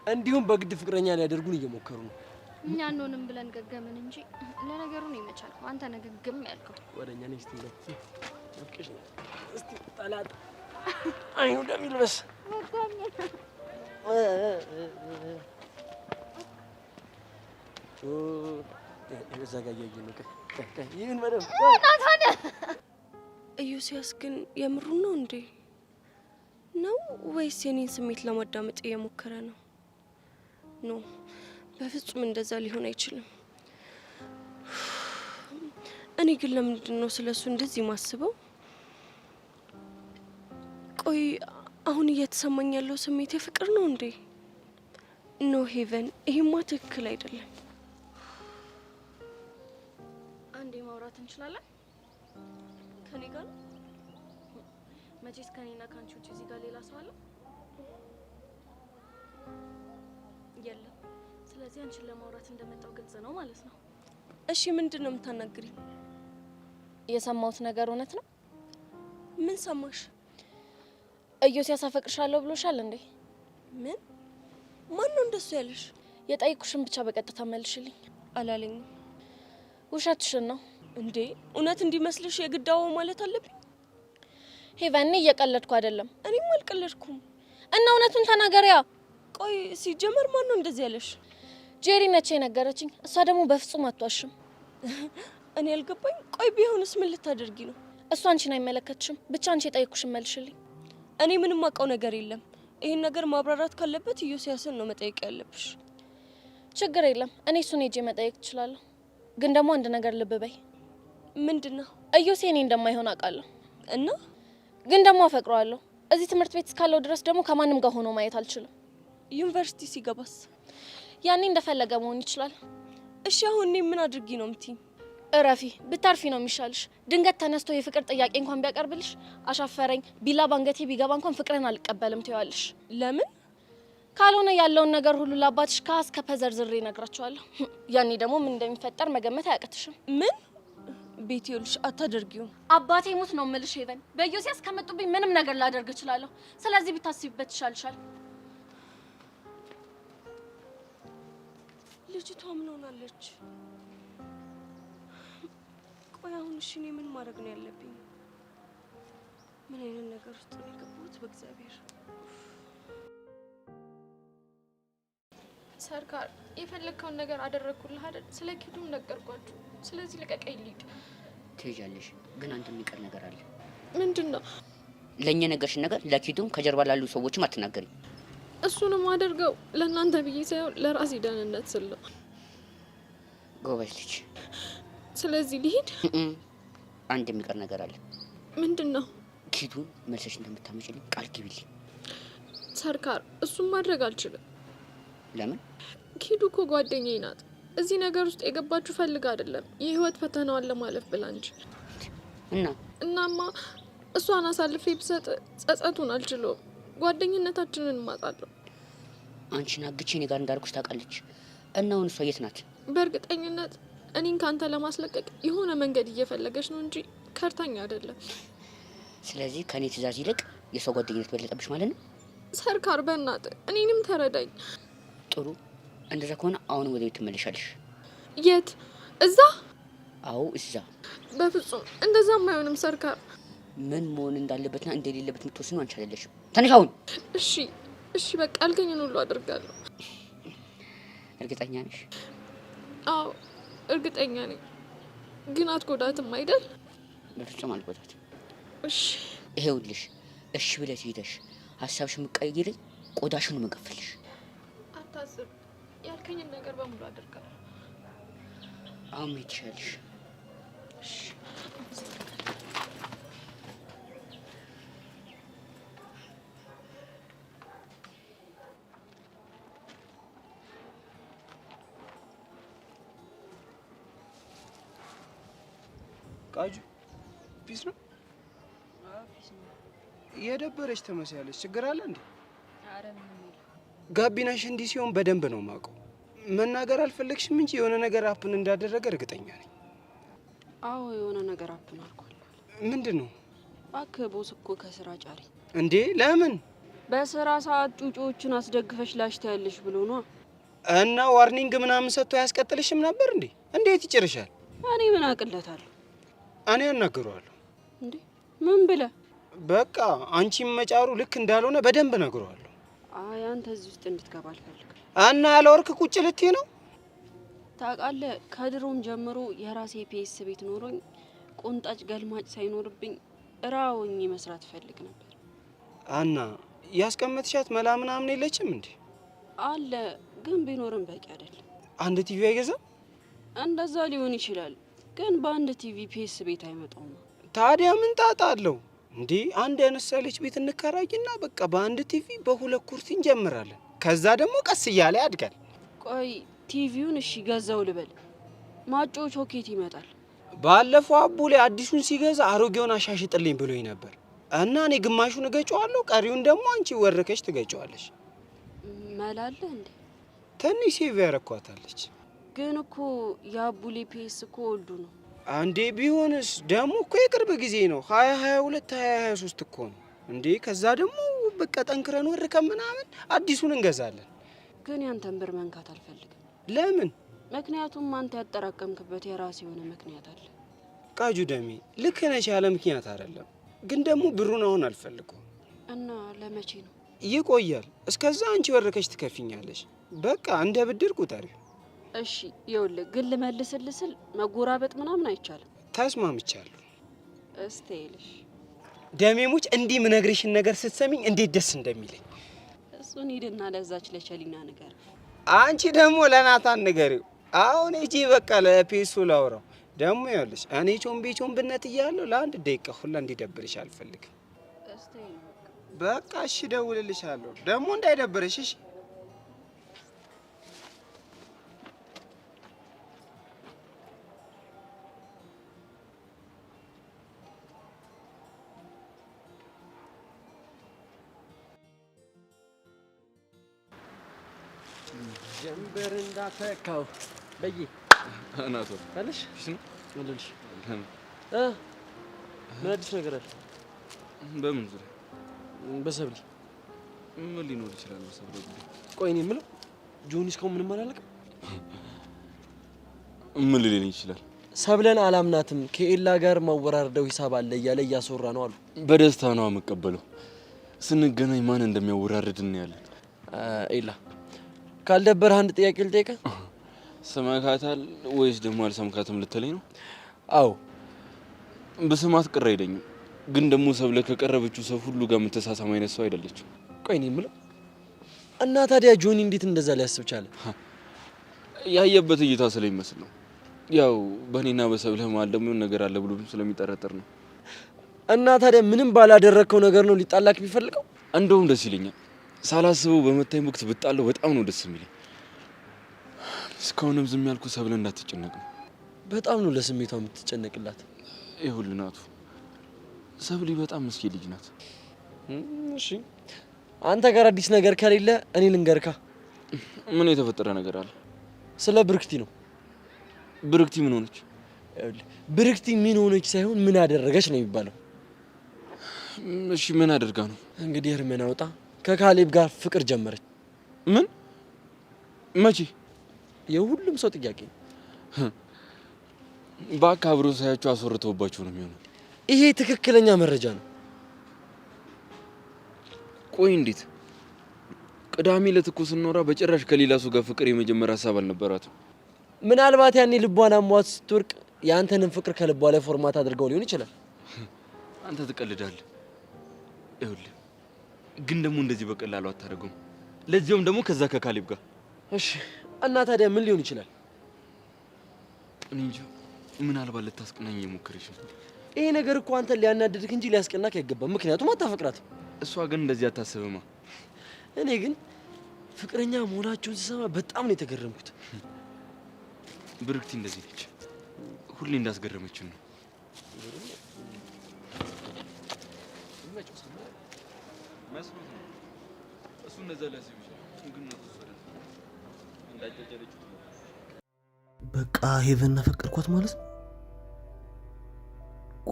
እንዲሁም በግድ ፍቅረኛ ሊያደርጉን እየሞከሩ ነው። እኛ አንሆንም ብለን ገገምን እንጂ ለነገሩ ነው የመቻልከው። አንተ ነገግም ያልከው ወደኛ ነኝ። እስቲ ልብቅሽ ነው። እስቲ ጠላት አይኑ ደም ይልበስ። እዛ ጋር እያየን ነው። ይህን መደብ ኢዮስያስ ግን የምሩን ነው እንዴ? ነው ወይስ የኔን ስሜት ለማዳመጥ እየሞከረ ነው? ኖ በፍጹም እንደዛ ሊሆን አይችልም። እኔ ግን ለምንድን ነው ስለሱ እንደዚህ ማስበው? ቆይ አሁን እየተሰማኝ ያለው ስሜት የፍቅር ነው እንዴ? ኖ ሄቨን፣ ይሄማ ትክክል አይደለም። አንዴ ማውራት እንችላለን? ከኔ ጋር መቼስ ከኔና ካንቺ ውጪ እዚህ ጋር ሌላ ሰው አለ? የለም። ስለዚህ አንቺን ለማውራት እንደመጣው ግልጽ ነው ማለት ነው። እሺ ምንድን ነው የምታናግሪኝ? የሰማሁት ነገር እውነት ነው? ምን ሰማሽ? ኢዮስያስ አፈቅርሻለሁ ብሎሻል እንዴ? ምን? ማን ነው እንደሱ ያለሽ? የጠይቁሽን ብቻ በቀጥታ መልሽልኝ። አላለኝም። ውሸትሽን ነው እንዴ? እውነት እንዲመስልሽ የግዳው ማለት አለብኝ? ሄቨን፣ እየቀለድኩ አይደለም። እኔም አልቀለድኩም። እና እውነቱን ተናገሪያ። ቆይ ሲጀመር ማን ነው እንደዚህ ያለሽ? ጄሪ ነች የነገረችኝ። እሷ ደግሞ በፍጹም አትዋሽም። እኔ ያልገባኝ፣ ቆይ ቢሆንስ ምን ልታደርጊ ነው? እሷ አንቺን አይመለከትሽም። ብቻ አንቺ የጠየኩሽን መልሽልኝ። እኔ ምንም አውቀው ነገር የለም። ይሄን ነገር ማብራራት ካለበት ኢዮስያስን ነው መጠየቅ ያለብሽ። ችግር የለም፣ እኔ እሱን ሄጄ መጠየቅ እችላለሁ። ግን ደግሞ አንድ ነገር ልብ በይ። ምንድነው? ኢዮስ እኔ እንደማይሆን አውቃለሁ እና ግን ደግሞ አፈቅረዋለሁ። እዚህ ትምህርት ቤት እስካለው ድረስ ደግሞ ከማንም ጋር ሆኖ ማየት አልችልም። ዩኒቨርሲቲ ሲገባስ? ያኔ እንደፈለገ መሆን ይችላል። እሺ አሁን እኔ ምን አድርጊ ነው የምትይኝ? እረፊ፣ ብታርፊ ነው የሚሻልሽ። ድንገት ተነስቶ የፍቅር ጥያቄ እንኳን ቢያቀርብልሽ አሻፈረኝ፣ ቢላ ባንገቴ ቢገባ እንኳን ፍቅርን አልቀበልም ትይዋለሽ። ለምን? ካልሆነ ያለውን ነገር ሁሉ ለአባትሽ ከአስ ከፐዘርዝሬ እነግራቸዋለሁ። ያኔ ደግሞ ምን እንደሚፈጠር መገመት አያቅትሽም። ምን ቤት ይኸውልሽ፣ አታደርጊውም። አባቴ ሙት ነው የምልሽ ሄቨን። በኢዮስያስ ከመጡብኝ ምንም ነገር ላደርግ እችላለሁ። ስለዚህ ብታስቢበት ይሻልሻል። ልጅቷ ምን ሆናለች? ቆይ አሁን እሺ እኔ ምን ማድረግ ነው ያለብኝ? ምን አይነት ነገር ውስጥ ነው የገባሁት? በእግዚአብሔር ሰርካር፣ የፈለግከውን ነገር አደረግኩልህ አይደል? ስለ ኪዱም ነገርኳችሁ። ስለዚህ ልቀቀኝ ልሂድ። ትሄጃለሽ፣ ግን አንድ የሚቀር ነገር አለ። ምንድን ነው? ለእኛ ነገርሽን ነገር ለኪዱም ከጀርባ ላሉ ሰዎችም አትናገሪ። እሱንም አደርገው ለእናንተ ብዬ ሳይሆን ለራሴ ደህንነት ስል ነው። ጎበዝ ልጅ። ስለዚህ ልሂድ። አንድ የሚቀር ነገር አለ። ምንድን ነው? ኪዱን መልሰሽ እንደምታመጪልኝ ቃል ግቢልኝ። ሰርካር፣ እሱም ማድረግ አልችልም። ለምን? ኪዱ እኮ ጓደኛዬ ናት። እዚህ ነገር ውስጥ የገባችሁ ፈልጋ አይደለም፣ የህይወት ፈተናዋን ለማለፍ ብላ እንጂ። እናማ እሷን አሳልፌ ብሰጥ ጸጸቱን አልችለውም። ጓደኝነታችንን ማጣለሁ። አንቺን አግቼ እኔ ጋር እንዳልኩሽ ታውቃለች። እና አሁን እሷ የት ናት? በእርግጠኝነት እኔን ካንተ ለማስለቀቅ የሆነ መንገድ እየፈለገች ነው እንጂ ከርታኛ አይደለም። ስለዚህ ከኔ ትእዛዝ ይልቅ የሷ ጓደኝነት በለጠብሽ ማለት ነው? ሰርካር በእናትህ እኔንም ተረዳኝ። ጥሩ፣ እንደዛ ከሆነ አሁን ወደ ቤት ትመለሻለሽ። የት? እዛ? አዎ እዛ። በፍጹም እንደዛም አይሆንም ሰርካር። ምን መሆን እንዳለበትና እንደሌለበት የምትወስኑ አንቺ አይደለሽም። ተነሽ አሁን። እሺ እሺ፣ በቃ አልከኝን ሁሉ አድርጋለሁ። እርግጠኛ ነሽ? አዎ እርግጠኛ ነኝ። ግን አትጎዳትም አይደል? በፍጹም አልጎዳትም። እሺ ይሄውልሽ፣ እሺ ብለሽ ሄደሽ ሀሳብሽን የምትቀይሪ ቆዳሽን ነው የምገፍልሽ። አታስብ፣ ያልከኝን ነገር በሙሉ አድርጋለሁ። አሁን መሄድ ትችያለሽ። እሺ ቃጁ ፒስ ነው? የደበረች ትመስያለች። ችግር አለ እንዴ? አረ ምንም የለም። ጋቢናሽ እንዲህ ሲሆን በደንብ ነው የማውቀው። መናገር አልፈለግሽም እንጂ የሆነ ነገር አፕን እንዳደረገ እርግጠኛ ነኝ። አዎ የሆነ ነገር አፕን አድርጓል። ምንድን ነው? እባክህ ቦስ እኮ ከስራ ጫሪ። እንዴ ለምን? በስራ ሰዓት ጩጮዎችን አስደግፈሽ ላሽታ ያለሽ ብሎ ነው። እና ዋርኒንግ ምናምን ሰጥቶ ያስቀጥልሽም ነበር እንዴ? እንዴት ይጭርሻል? እኔ ምን አቅለታለሁ? እኔ አናግረዋለሁ። እንዴ ምን ብለህ? በቃ አንቺም መጫሩ ልክ እንዳልሆነ በደንብ ነግረዋለሁ። አይ አንተ እዚህ ውስጥ እንድትገባ አልፈልግም። እና ያለ ወርክ ቁጭ ልትይ ነው? ታውቃለህ፣ ከድሮም ጀምሮ የራሴ ፒኤስ ቤት ኖሮኝ ቁንጣጭ ገልማጭ ሳይኖርብኝ ራውኝ መስራት ፈልግ ነበር። አና ያስቀመጥሻት መላ ምናምን የለችም እንዴ? አለ፣ ግን ቢኖርም በቂ አይደለም። አንድ ቲቪ አይገዛም? እንደዛ ሊሆን ይችላል፣ ግን በአንድ ቲቪ ፒኤስ ቤት አይመጣውም። ታዲያ ምን ጣጣ አለው እንዴ? አንድ ያነሳለች ቤት እንከራይና በቃ በአንድ ቲቪ በሁለት ኩርሲ እንጀምራለን። ከዛ ደግሞ ቀስ እያለ ያድጋል። ቆይ ቲቪውን እሺ ገዛው ልበል፣ ማጫወቻው ኬት ይመጣል? ባለፈው አቡሌ አዲሱን ሲገዛ አሮጌውን አሻሽጥልኝ ብሎኝ ነበር እና እኔ ግማሹን እገጨዋለሁ፣ ቀሪውን ደግሞ አንቺ ወርከሽ ትገጨዋለሽ። መላለ እንዴ? ትንሽ ሴቭ ያረኳታለች። ግን እኮ የአቡሌ ፒኤስ እኮ ወልዱ ነው። አንዴ ቢሆንስ ደግሞ እኮ የቅርብ ጊዜ ነው። 2022 2023 እኮ ነው እንዴ። ከዛ ደግሞ በቃ ጠንክረን ወርከን ምናምን አዲሱን እንገዛለን። ግን ያንተን ብር መንካት አልፈልግም። ለምን? ምክንያቱም አንተ ያጠራቀምክበት የራስ የሆነ ምክንያት አለ። ቃጁ ደሜ ልክ ነሽ፣ ያለ ምክንያት አይደለም። ግን ደግሞ ብሩን አሁን አልፈልገውም። እና ለመቼ ነው? ይቆያል። እስከዛ አንቺ ወርከሽ ትከፊኛለሽ። በቃ እንደ ብድር ቁጠሪው። እሺ ይኸውልህ፣ ግን ልመልስልህ ስል መጎራበጥ ምናምን አይቻልም። ተስማምቻለሁ። እስቲ ይልሽ ደሜሙች እንዲህ ምነግርሽን ነገር ስትሰሚኝ እንዴት ደስ እንደሚለኝ። እሱን ሂድና ለዛች ለቸሊና ነገር። አንቺ ደግሞ ለናታን ንገሪው። አሁን እጂ በቃ ለፔሶ ላውራው። ደግሞ ይኸውልሽ እኔ ቾምቤቾምብነት እያለሁ ለአንድ ደቂቃ ሁላ እንዲደብርሽ አልፈልግም። እስቲ በቃ እሺ፣ ደውልልሻለሁ። ደግሞ እንዳይደብርሽ እሺ። ጀንበር እንዳተካው በይ አናቶ አለሽ ነው ወለልሽ ምን አዲስ ነገር አለ? በምን ዙሪያ? በሰብሊ ምን ሊኖር ይችላል? በሰብሊ ጉዳይ። ቆይ እኔ የምለው ጆኒ እስካሁን ምንም አላለቅም? ምን ሊለኝ ይችላል? ሰብለን አላምናትም፣ ከኤላ ጋር ማወራረደው ሂሳብ አለ እያለ እያስወራ ነው አሉ። በደስታ ነው የምቀበለው። ስንገናኝ ማን እንደሚያወራርድ እናያለን። ኤላ ካልደበረ አንድ ጥያቄ ልጠይቅህ። ስመካታል ወይስ ደግሞ አልሰምካትም ልትለኝ ነው? አዎ። በስማት ቅር አይለኝም፣ ግን ደግሞ ሰብለ ከቀረበችው ሰው ሁሉ ጋር የምትሳሳም አይነት ሰው አይደለችም። ቆይ እኔ የምለው እና ታዲያ ጆኒ እንዴት እንደዛ ሊያስብ ቻለ? ያየበት እይታ ስለሚመስል ነው። ያው በእኔና በሰብለ መሀል ደግሞ ነገር አለ ብሎ ስለሚጠረጠር ነው። እና ታዲያ ምንም ባላደረግከው ነገር ነው ሊጣላክ ቢፈልገው? እንደውም ደስ ይለኛል። ሳላስበው በመታኝ ወቅት ብጣለው በጣም ነው ደስ የሚለኝ። እስካሁንም ዝም ያልኩ ሰብለ እንዳትጨነቅ ነው። በጣም ነው ለስሜቷ የምትጨነቅላት። ይኸውልህ ናቱ፣ ሰብሊ በጣም ምስኪን ልጅ ናት። እሺ አንተ ጋር አዲስ ነገር ከሌለ እኔ ልንገርካ። ምን የተፈጠረ ነገር አለ? ስለ ብርክቲ ነው። ብርክቲ ምን ሆነች? ብርክቲ ምን ሆነች ሳይሆን ምን አደረገች ነው የሚባለው። እሺ ምን አድርጋ ነው? እንግዲህ እርሜን አውጣ ከካሌብ ጋር ፍቅር ጀመረች። ምን? መቼ? የሁሉም ሰው ጥያቄ ነው። በአካብሮ ሳያቸው አስወርተውባቸው ነው የሚሆነው። ይሄ ትክክለኛ መረጃ ነው። ቆይ እንዴት? ቅዳሜ ዕለት እኮ ስንኖራ በጭራሽ ከሌላ ሰው ጋር ፍቅር የመጀመር ሀሳብ አልነበራትም። ምናልባት ያኔ ልቧን አሟት ስትወርቅ የአንተንም ፍቅር ከልቧ ላይ ፎርማት አድርገው ሊሆን ይችላል። አንተ ትቀልዳለህ። ይኸውልህ ግን ደግሞ እንደዚህ በቀላሉ አታደርገውም። ለዚያውም ደግሞ ከዛ ከካሌብ ጋር። እሺ እና ታዲያ ምን ሊሆን ይችላል? እኔ እንጃ። ምናልባት ልታስቀናኝ የሞከረች ነው። ይሄ ነገር እኮ አንተን ሊያናድድክ እንጂ ሊያስቀናክ አይገባም። ምክንያቱም አታፈቅራትም። እሷ ግን እንደዚህ አታስብማ። እኔ ግን ፍቅረኛ መሆናቸውን ስሰማ በጣም ነው የተገረምኩት። ብርክቲ እንደዚህ ነች። ሁሌ እንዳስገረመችን ነው። በቃ ሄቨን አፈቀርኳት ማለት ነው።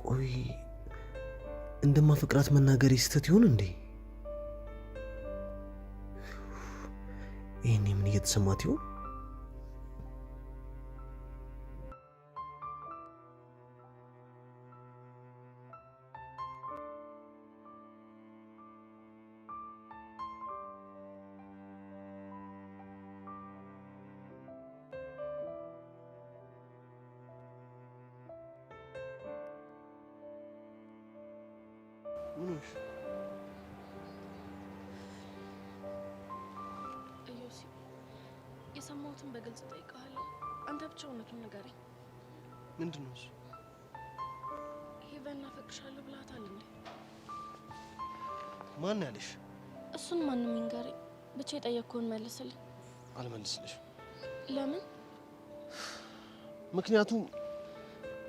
ቆይ እንደማፈቅራት መናገር ስህተት ይሆን እንዴ? ይሄኔ ምን እየተሰማት ይሆን? እዮሲ የሰማሁትን በግልጽ ጠይቀሃለሁ። አንተ ብቻ እውነቱን ንገረኝ። ምንድን ነው እሱ? ሄቨን አፈቅርሻለሁ ብላታል እንዴ? ማን ያለሽ? እሱን ማንም ይንገረኝ፣ ብቻ የጠየቅኩህን መልስልኝ። አልመልስልሽም። ለምን? ምክንያቱም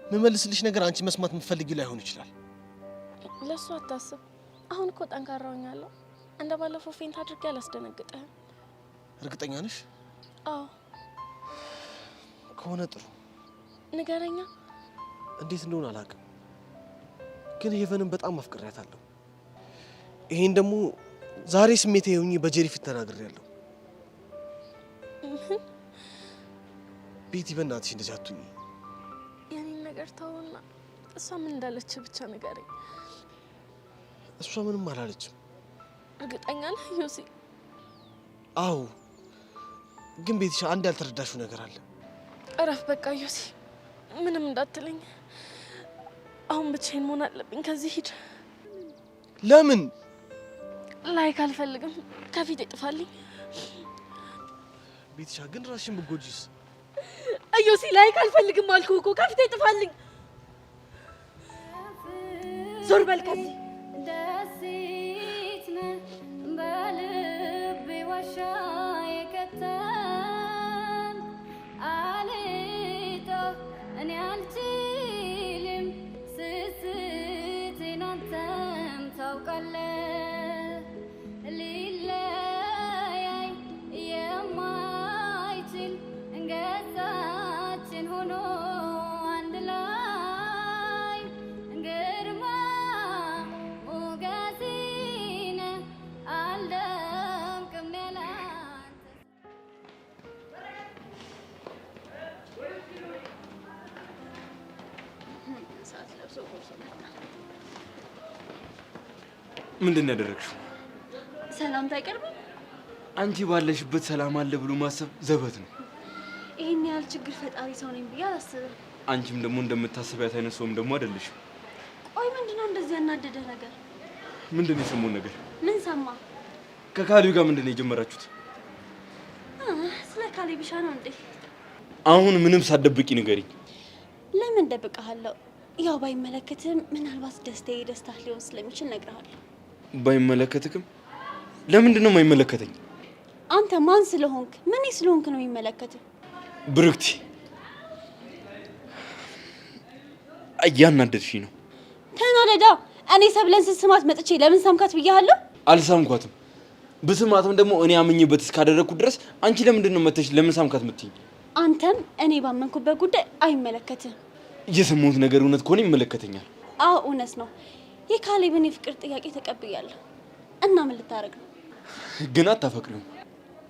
የምመልስልሽ ነገር አንቺ መስማት የምትፈልጊው ላይሆን ይችላል። ለሱ አታስብ። አሁን እኮ ጠንካራ ሆኛለሁ። እንደ ባለፈው ፌንት አድርጌ አላስደነግጠህም። እርግጠኛ ነሽ? አዎ። ከሆነ ጥሩ ንገረኛ። እንዴት እንደሆነ አላውቅም፣ ግን ሄቨንን በጣም አፍቅሬያታለሁ። ይሄን ደግሞ ዛሬ ስሜቴ ሆኜ በጄሪ ፊት ተናግሬያለሁ። ቤቲ በእናትሽ እንደዚህ አትሁኚ። የኔን ነገር ተውና እሷ ምን እንዳለች ብቻ ንገረኝ። እሷ ምንም አላለችም። እርግጠኛ ነህ ዮሲ? አዎ፣ ግን ቤትሽ አንድ ያልተረዳሽው ነገር አለ። እረፍ በቃ ዮሲ፣ ምንም እንዳትለኝ። አሁን ብቻዬን መሆን አለብኝ። ከዚህ ሂድ። ለምን? ላይክ አልፈልግም። ከፊት ይጥፋልኝ። ቤትሻ ግን ራስሽን ብትጎጂስ? ዮሲ ላይክ አልፈልግም አልኩህ እኮ። ከፊት ይጥፋልኝ። ዞር በል ከዚህ። ደሴት ነህ በልቤ ዋሻ የከተም አልጠው እኔ አልችልም ስስቴን አንተም ታውቃለህ። ሊለያይ የማይችል ገጻችን ሆኖ አንድ ላይ ግርማ ሞገሴ ነህ አልደምቅም ሌላ ምንድን ነው ያደረግሽው? ሰላምታ አይቀርብም? አንቺ ባለሽበት ሰላም አለ ብሎ ማሰብ ዘበት ነው። ይሄን ያህል ችግር ፈጣሪ ሰው ነኝ ብዬ አላስብም። አንቺም ደግሞ እንደምታስቢያት አይነት ሰውም ደግሞ አይደለሽም። ቆይ ምንድነው እንደዚህ ያናደደ ነገር? ምንድን ነው የሰማውን ነገር? ምን ሰማ? ከካሌብ ጋር ምንድን ነው የጀመራችሁት? ስለ ካሌብ ብቻ ነው እንዴ? አሁን ምንም ሳትደብቂ ንገሪኝ። ለምን ደብቀሃለሁ? ያው ባይመለከትም ምናልባት ደስታዬ ደስታ ሊሆን ስለሚችል እነግርሃለሁ። ባይመለከትክም ለምንድን ነው የማይመለከተኝ? አንተ ማን ስለሆንክ ምን ስለሆንክ ነው የሚመለከትህ? ብርክቲ እያናደድሽኝ ነው። ተናደዳ። እኔ ሰብለን ስትስማት መጥቼ ለምን ሳምካት ብያለሁ? አልሳምኳትም። በስማትም ደግሞ እኔ አምኜበት እስካደረኩ ድረስ አንቺ ለምንድን ነው መተሽ ለምን ሳምካት የምትይኝ? አንተም እኔ ባመንኩበት ጉዳይ አይመለከትም። የሰማሁት ነገር እውነት ከሆነ ይመለከተኛል። አዎ እውነት ነው። የካሌብን የፍቅር ጥያቄ ተቀብያለሁ። እና ምን ልታረግ ነው? ግን አታፈቅሪውም?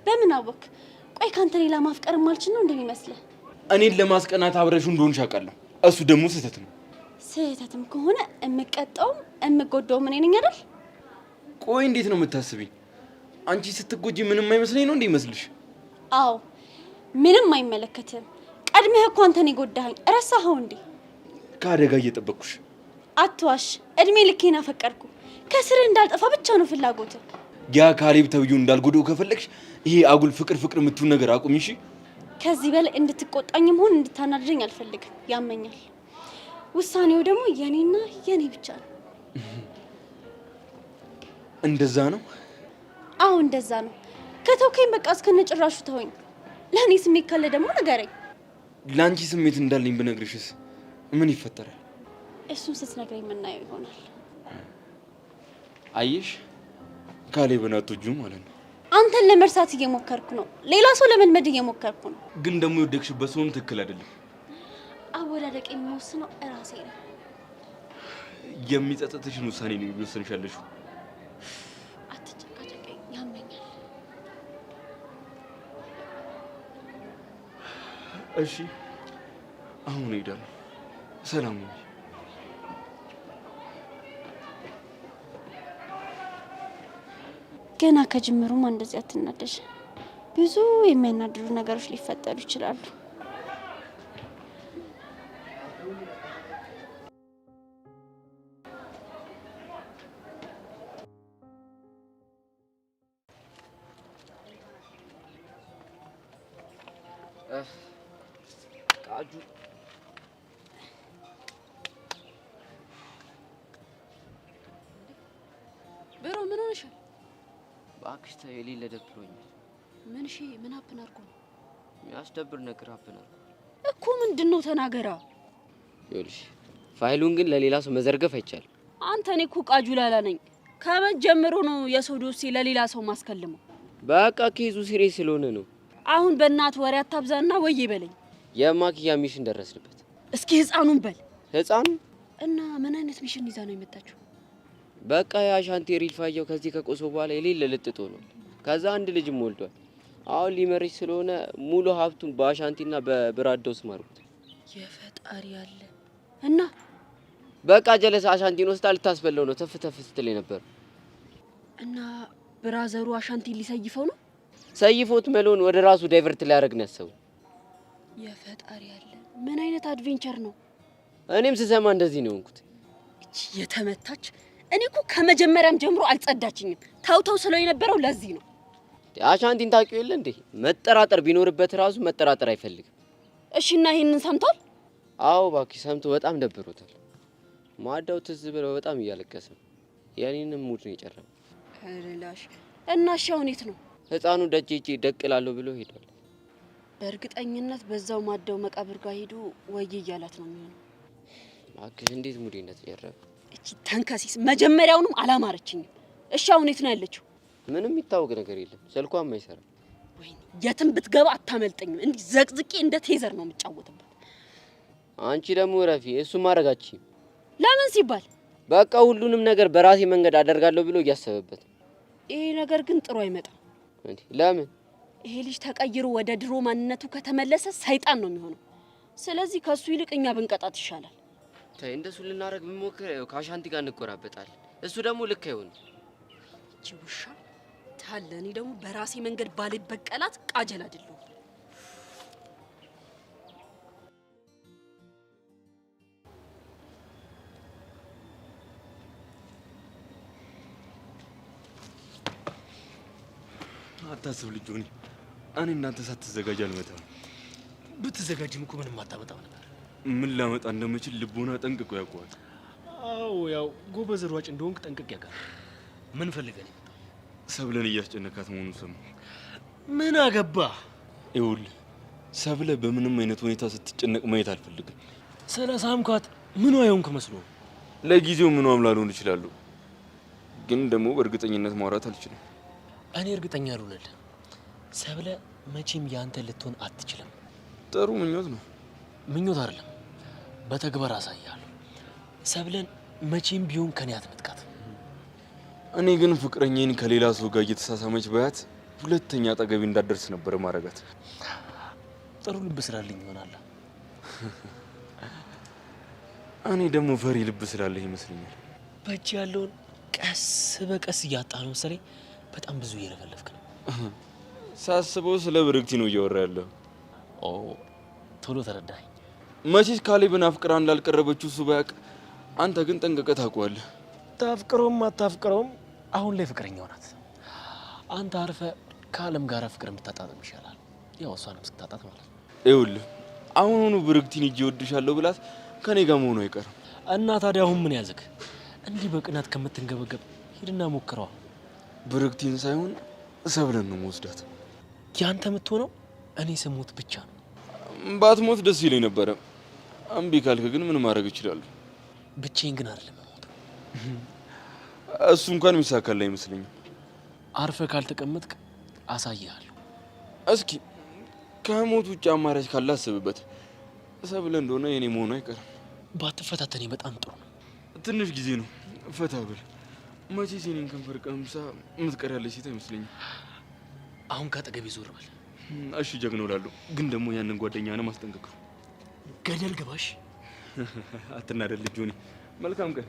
በምን አወክ? ቆይ ካንተ ሌላ ማፍቀር ማልችል ነው እንደሚመስልህ? እኔን ለማስቀናት አብረሽው እንደሆንሽ አውቃለሁ። እሱ ደግሞ ስህተት ነው። ስህተትም ከሆነ እምቀጣውም እምጎዳውም እኔ ነኝ አይደል? ቆይ እንዴት ነው የምታስቢኝ? አንቺ ስትጎጂ ምንም አይመስለኝ ነው እንዴ ይመስልሽ? አዎ ምንም አይመለከትም። ቀድመህ እኮ አንተ ነህ የጎዳኸኝ። ረሳኸው እንዴ? ከአደጋ እየጠበቅኩሽ። አትዋሽ። እድሜ ልኬን አፈቀርኩ። ከስር እንዳልጠፋ ብቻ ነው ፍላጎት። ያ ካሌብ ተብዬው እንዳልጎዳው ከፈለግሽ ይሄ አጉል ፍቅር የምትውን ነገር አቁሚ እሺ? ከዚህ በላይ እንድትቆጣኝም ሆነ እንድታናድደኝ አልፈልግም። ያመኛል። ውሳኔው ደግሞ የኔና የኔ ብቻ ነው። እንደዛ ነው? አዎ እንደዛ ነው። ከተውከኝ በቃ እስከነጭራሹ ተወኝ። ለእኔ ስሜት ካለ ደግሞ ንገረኝ። ለአንቺ ስሜት እንዳለኝ ብነግርሽስ ምን ይፈጠራል? እሱን ስትነግረኝ የምናየው ይሆናል። አየሽ፣ ካሌብን አትወጂው ማለት ነው። አንተን ለመርሳት እየሞከርኩ ነው። ሌላ ሰው ለመልመድ እየሞከርኩ ነው። ግን ደግሞ የወደቅሽበት ሰውን ትክክል አይደለም። አወዳደቅ የሚወስነው እራሴ ነው። የሚጸጸትሽን ውሳኔ ነው የሚወስንሽ ያለሽው። አትጨቃጨቀኝ፣ ያመኛል። እሺ አሁን እሄዳለሁ። ሰላም ነው። ገና ከጅምሩማ እንደዚህ አትናደሽ። ብዙ የሚያናድዱ ነገሮች ሊፈጠሩ ይችላሉ። ቃጁ ብሮ ምን ሆነሻል? እባክሽ ተይ፣ የሌለ ደብሮኛል። ምን እሺ፣ ምን አፕን አድርጎ ነው? የሚያስደብር ነገር አፕን አድርጎ እኮ ምንድነው? ተናገራ። ይኸውልሽ ፋይሉን ግን ለሌላ ሰው መዘርገፍ አይቻልም። አንተ እኔ እኮ ቃጁ ላላ ነኝ። ከመጀመሩ ነው የሰው ዶሴ ለሌላ ሰው ማስከልመው። በቃ ኬዙ ሲሪየስ ስለሆነ ነው። አሁን በእናት ወሬ አታብዛና ወይ በለኝ። የማኪያ ሚሽን ደረስንበት። እስኪ ህፃኑን በል። ህፃኑ እና ምን አይነት ሚሽን ይዛ ነው የመጣችው? በቃ የአሻንቲ ሪልፋየው ከዚህ ከቆሶ በኋላ የሌለ ልጥጦ ነው። ከዛ አንድ ልጅም ወልዷል። አሁን ሊመርሽ ስለሆነ ሙሉ ሀብቱን በአሻንቲና በብራዶው ስም አድርጉት። የፈጣሪ ያለ እና በቃ ጀለስ አሻንቲን ወስዳ ልታስበለው ነው ተፍ ተፍ ስትል ነበር። እና ብራዘሩ አሻንቲን ሊሰይፈው ነው። ሰይፎት መሎን ወደ ራሱ ዳይቨርት ሊያደርግ ነው ያሰበው። የፈጣሪ ያለ ምን አይነት አድቬንቸር ነው? እኔም ስሰማ እንደዚህ ነው እንኩት። እቺ የተመታች እኔ እኮ ከመጀመሪያም ጀምሮ አልጸዳችኝም። ታውታው ስለው የነበረው ለዚህ ነው። አሻንቲን ታውቂው የለ እንዴ? መጠራጠር ቢኖርበት ራሱ መጠራጠር አይፈልግም። እሺ እና ይሄንን ሰምቷል? አዎ እባክሽ ሰምቶ በጣም ደብሮታል። ማዳው ትዝ ብለው በጣም እያለቀሰ ነው። የኔንም ሙድ ነው የጨረመው። አረላሽ እና እሺ አሁን የት ነው? ህፃኑ ደጄጄ ደቅላለሁ ብሎ ሄዷል። በእርግጠኝነት በዛው ማዳው መቃብር ጋር ሄዶ ወይ እያላት ነው የሚሆነው። እባክሽ እንዴት ሙዴነት ጨረመ? እቺ ተንከሲስ መጀመሪያውንም አላማረችኝም። እሺ አሁን የት ነው ያለችው? ምንም የሚታወቅ ነገር የለም። ስልኳም አይሰራም። ወይ የትም ብትገባ አታመልጠኝም። እንዲህ ዘቅዝቄ እንደ ቴዘር ነው የምጫወትበት። አንቺ ደግሞ ረፊ እሱ ማረጋችኝ። ለምን ሲባል በቃ ሁሉንም ነገር በራሴ መንገድ አደርጋለሁ ብሎ እያሰበበት። ይሄ ነገር ግን ጥሩ አይመጣም። እንዴ ለምን? ይሄ ልጅ ተቀይሮ ወደ ድሮ ማንነቱ ከተመለሰ ሰይጣን ነው የሚሆነው። ስለዚህ ከሱ ይልቅ እኛ ብንቀጣት ይሻላል። ተይ እንደሱ ልናረግ ብንሞክር ከአሻንቲ ጋር እንቆራበጣለን። እሱ ደግሞ ልክ አይሆንም። እቺ ውሻ ታለ እኔ ደግሞ በራሴ መንገድ ባልበቀላት ቃጀል አይደለሁ። አታስብ ልጅ ሆኒ፣ እኔ እናንተ ሳትዘጋጅ አልመጣም። ብትዘጋጅም እኮ ምንም አታመጣም ነበር። ምን ላመጣ እንደምችል ልቦና ጠንቅቆ ያውቀዋል። አዎ ያው ጎበዝ ሯጭ እንደሆንክ ጠንቅቅ ያውቃል። ምን ፈልገን? ሰብለን እያስጨነካት መሆኑን ሰማሁ። ምን አገባ? ይኸውልህ ሰብለ በምንም አይነት ሁኔታ ስትጨነቅ ማየት አልፈልግም። ስለ ሳምኳት ምን አይሆንክ መስሎ? ለጊዜው ምኗም ላልሆን እችላለሁ፣ ግን ደግሞ በእርግጠኝነት ማውራት አልችልም። እኔ እርግጠኛ ልሁንልህ፣ ሰብለ መቼም ያንተ ልትሆን አትችልም። ጥሩ ምኞት ነው። ምኞት አይደለም፣ በተግባር አሳያለሁ። ሰብለን መቼም ቢሆን ከኔ አትነጥቃት። እኔ ግን ፍቅረኛዬን ከሌላ ሰው ጋር እየተሳሳመች ባያት ሁለተኛ አጠገቤ እንዳደርስ ነበር ማረጋት። ጥሩ ልብ ስላለኝ ይሆናል። እኔ ደግሞ ፈሪ ልብ ስላለኝ ይመስለኛል። በእጅ ያለውን ቀስ በቀስ እያጣ ነው መሰለኝ። በጣም ብዙ እየለፈለፍክ ነው። ሳስበው ስለ ብርክቲ ነው እያወራ ያለው። ኦ ቶሎ ተረዳኝ። መቼስ ካሌብን አፍቅራ እንዳልቀረበችው እሱ ባያውቅ፣ አንተ ግን ጠንቅቀህ ታውቀዋለህ። ታፍቅረውም አታፍቅረውም አሁን ላይ ፍቅረኛው ናት። አንተ አርፈ ከአለም ጋር ፍቅር የምታጣጥም ይሻላል። ያው እሷንም እስክታጣት ማለት ነው። ይኸውልህ አሁኑኑ ብርክቲን እጄ እወድሻለሁ ብላት ከኔ ጋር መሆኑ አይቀርም። እና ታዲያ አሁን ምን ያዝክ? እንዲህ በቅናት ከምትንገበገብ ሂድና ሞክረዋ። ብርክቲን ሳይሆን ሰብለን ነው መወስዳት። ያንተ የምትሆነው እኔ ስሞት ብቻ ነው። ባትሞት ደስ ይለኝ ነበረ። እምቢ ካልክ ግን ምን ማድረግ እችላለሁ? ብቻዬን ግን አይደለም የምሞተው። እሱ እንኳን የሚሳካልህ አይመስለኝም። አርፈ ካልተቀመጥክ አሳይሃለሁ። እስኪ ከሞት ውጭ አማራጭ ካለ አስብበት። ሰብለ እንደሆነ የኔ መሆኑ አይቀርም። ባትፈታተኔ በጣም ጥሩ ነው። ትንሽ ጊዜ ነው፣ ፈታ ብል። መቼስ የኔን ከንፈር ቀምሳ የምትቀር ያለች ሴት አይመስለኝም። አሁን ካጠገቤ ዞር በል። እሺ ጀግኖ እላለሁ፣ ግን ደግሞ ያንን ጓደኛህን አስጠንቅቀው። ገደል ግባሽ። አትናደድ ጆኒ። መልካም ቀን።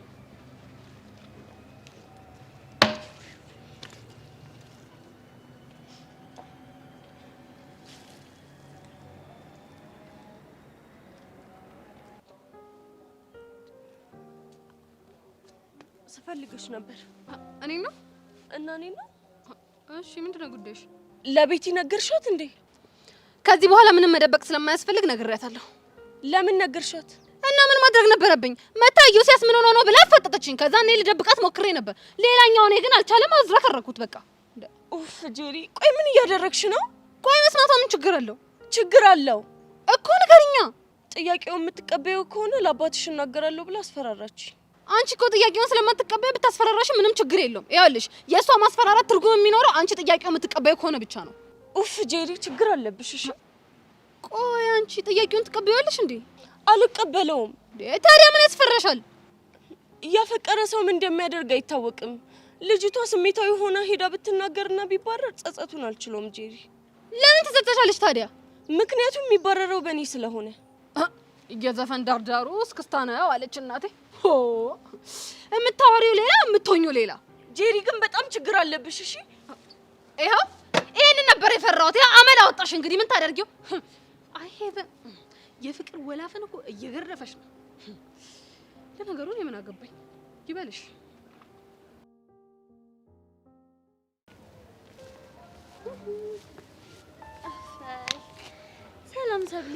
ስፈልግሽ ነበር። እኔ ነው እና እኔ ነው። እሺ ምንድነው ጉዳይሽ? ለቤቲ ነገርሻት እንዴ? ከዚህ በኋላ ምንም መደበቅ ስለማያስፈልግ ነግሬያታለሁ። ለምን ነገርሻት? እና ምን ማድረግ ነበረብኝ? መታየው ሲያስ ምን ሆኖ ነው ብላ አፈጠጠችኝ። ከዛ እኔ ልደብቃት ሞክሬ ነበር። ሌላኛው እኔ ግን አልቻለም። አዝረከረኩት በቃ። ኡፍ ጄሪ፣ ቆይ ምን እያደረግሽ ነው? ቆይ መስማቷ ምን ችግር አለው? ችግር አለው እኮ ንገሪኛ። ጥያቄውን የምትቀበየው ከሆነ ለአባትሽ እናገራለሁ ብላ አስፈራራች። አንቺ እኮ ጥያቄውን ስለማትቀበይ ብታስፈራራሽ ምንም ችግር የለውም። ይኸውልሽ የእሷ ማስፈራራት ትርጉም የሚኖረው አንቺ ጥያቄውን የምትቀበየው ከሆነ ብቻ ነው። ኡፍ ጄሪ፣ ችግር አለብሽ። እሺ ቆይ አንቺ ጥያቄውን ትቀበያለሽ እንዴ? አልቀበለውም። ታዲያ ምን ያስፈራሻል? እያፈቀረ ሰው ምን እንደሚያደርግ አይታወቅም። ልጅቷ ስሜታዊ ሆና ሄዳ ብትናገርና ቢባረር ጸጸቱን አልችለውም። ጄሪ፣ ለምን ትጸጸሻለሽ ታዲያ? ምክንያቱም የሚባረረው በእኔ ስለሆነ። እየዘፈን ዳርዳሩ እስክስታ ነው አለች እናቴ። ሆ የምታወሪው ሌላ የምትሆኚው ሌላ። ጄሪ ግን በጣም ችግር አለብሽ። እሺ ይኸው ይሄንን ነበር የፈራሁት። ያ አመል አወጣሽ። እንግዲህ ምን ታደርጊው? አይ ሄቨን የፍቅር ወላፈን እኮ እየገረፈሽ ነው። ለነገሩ እኔ ምን አገባኝ ይበልሽ። ሰላም ሰብሊ፣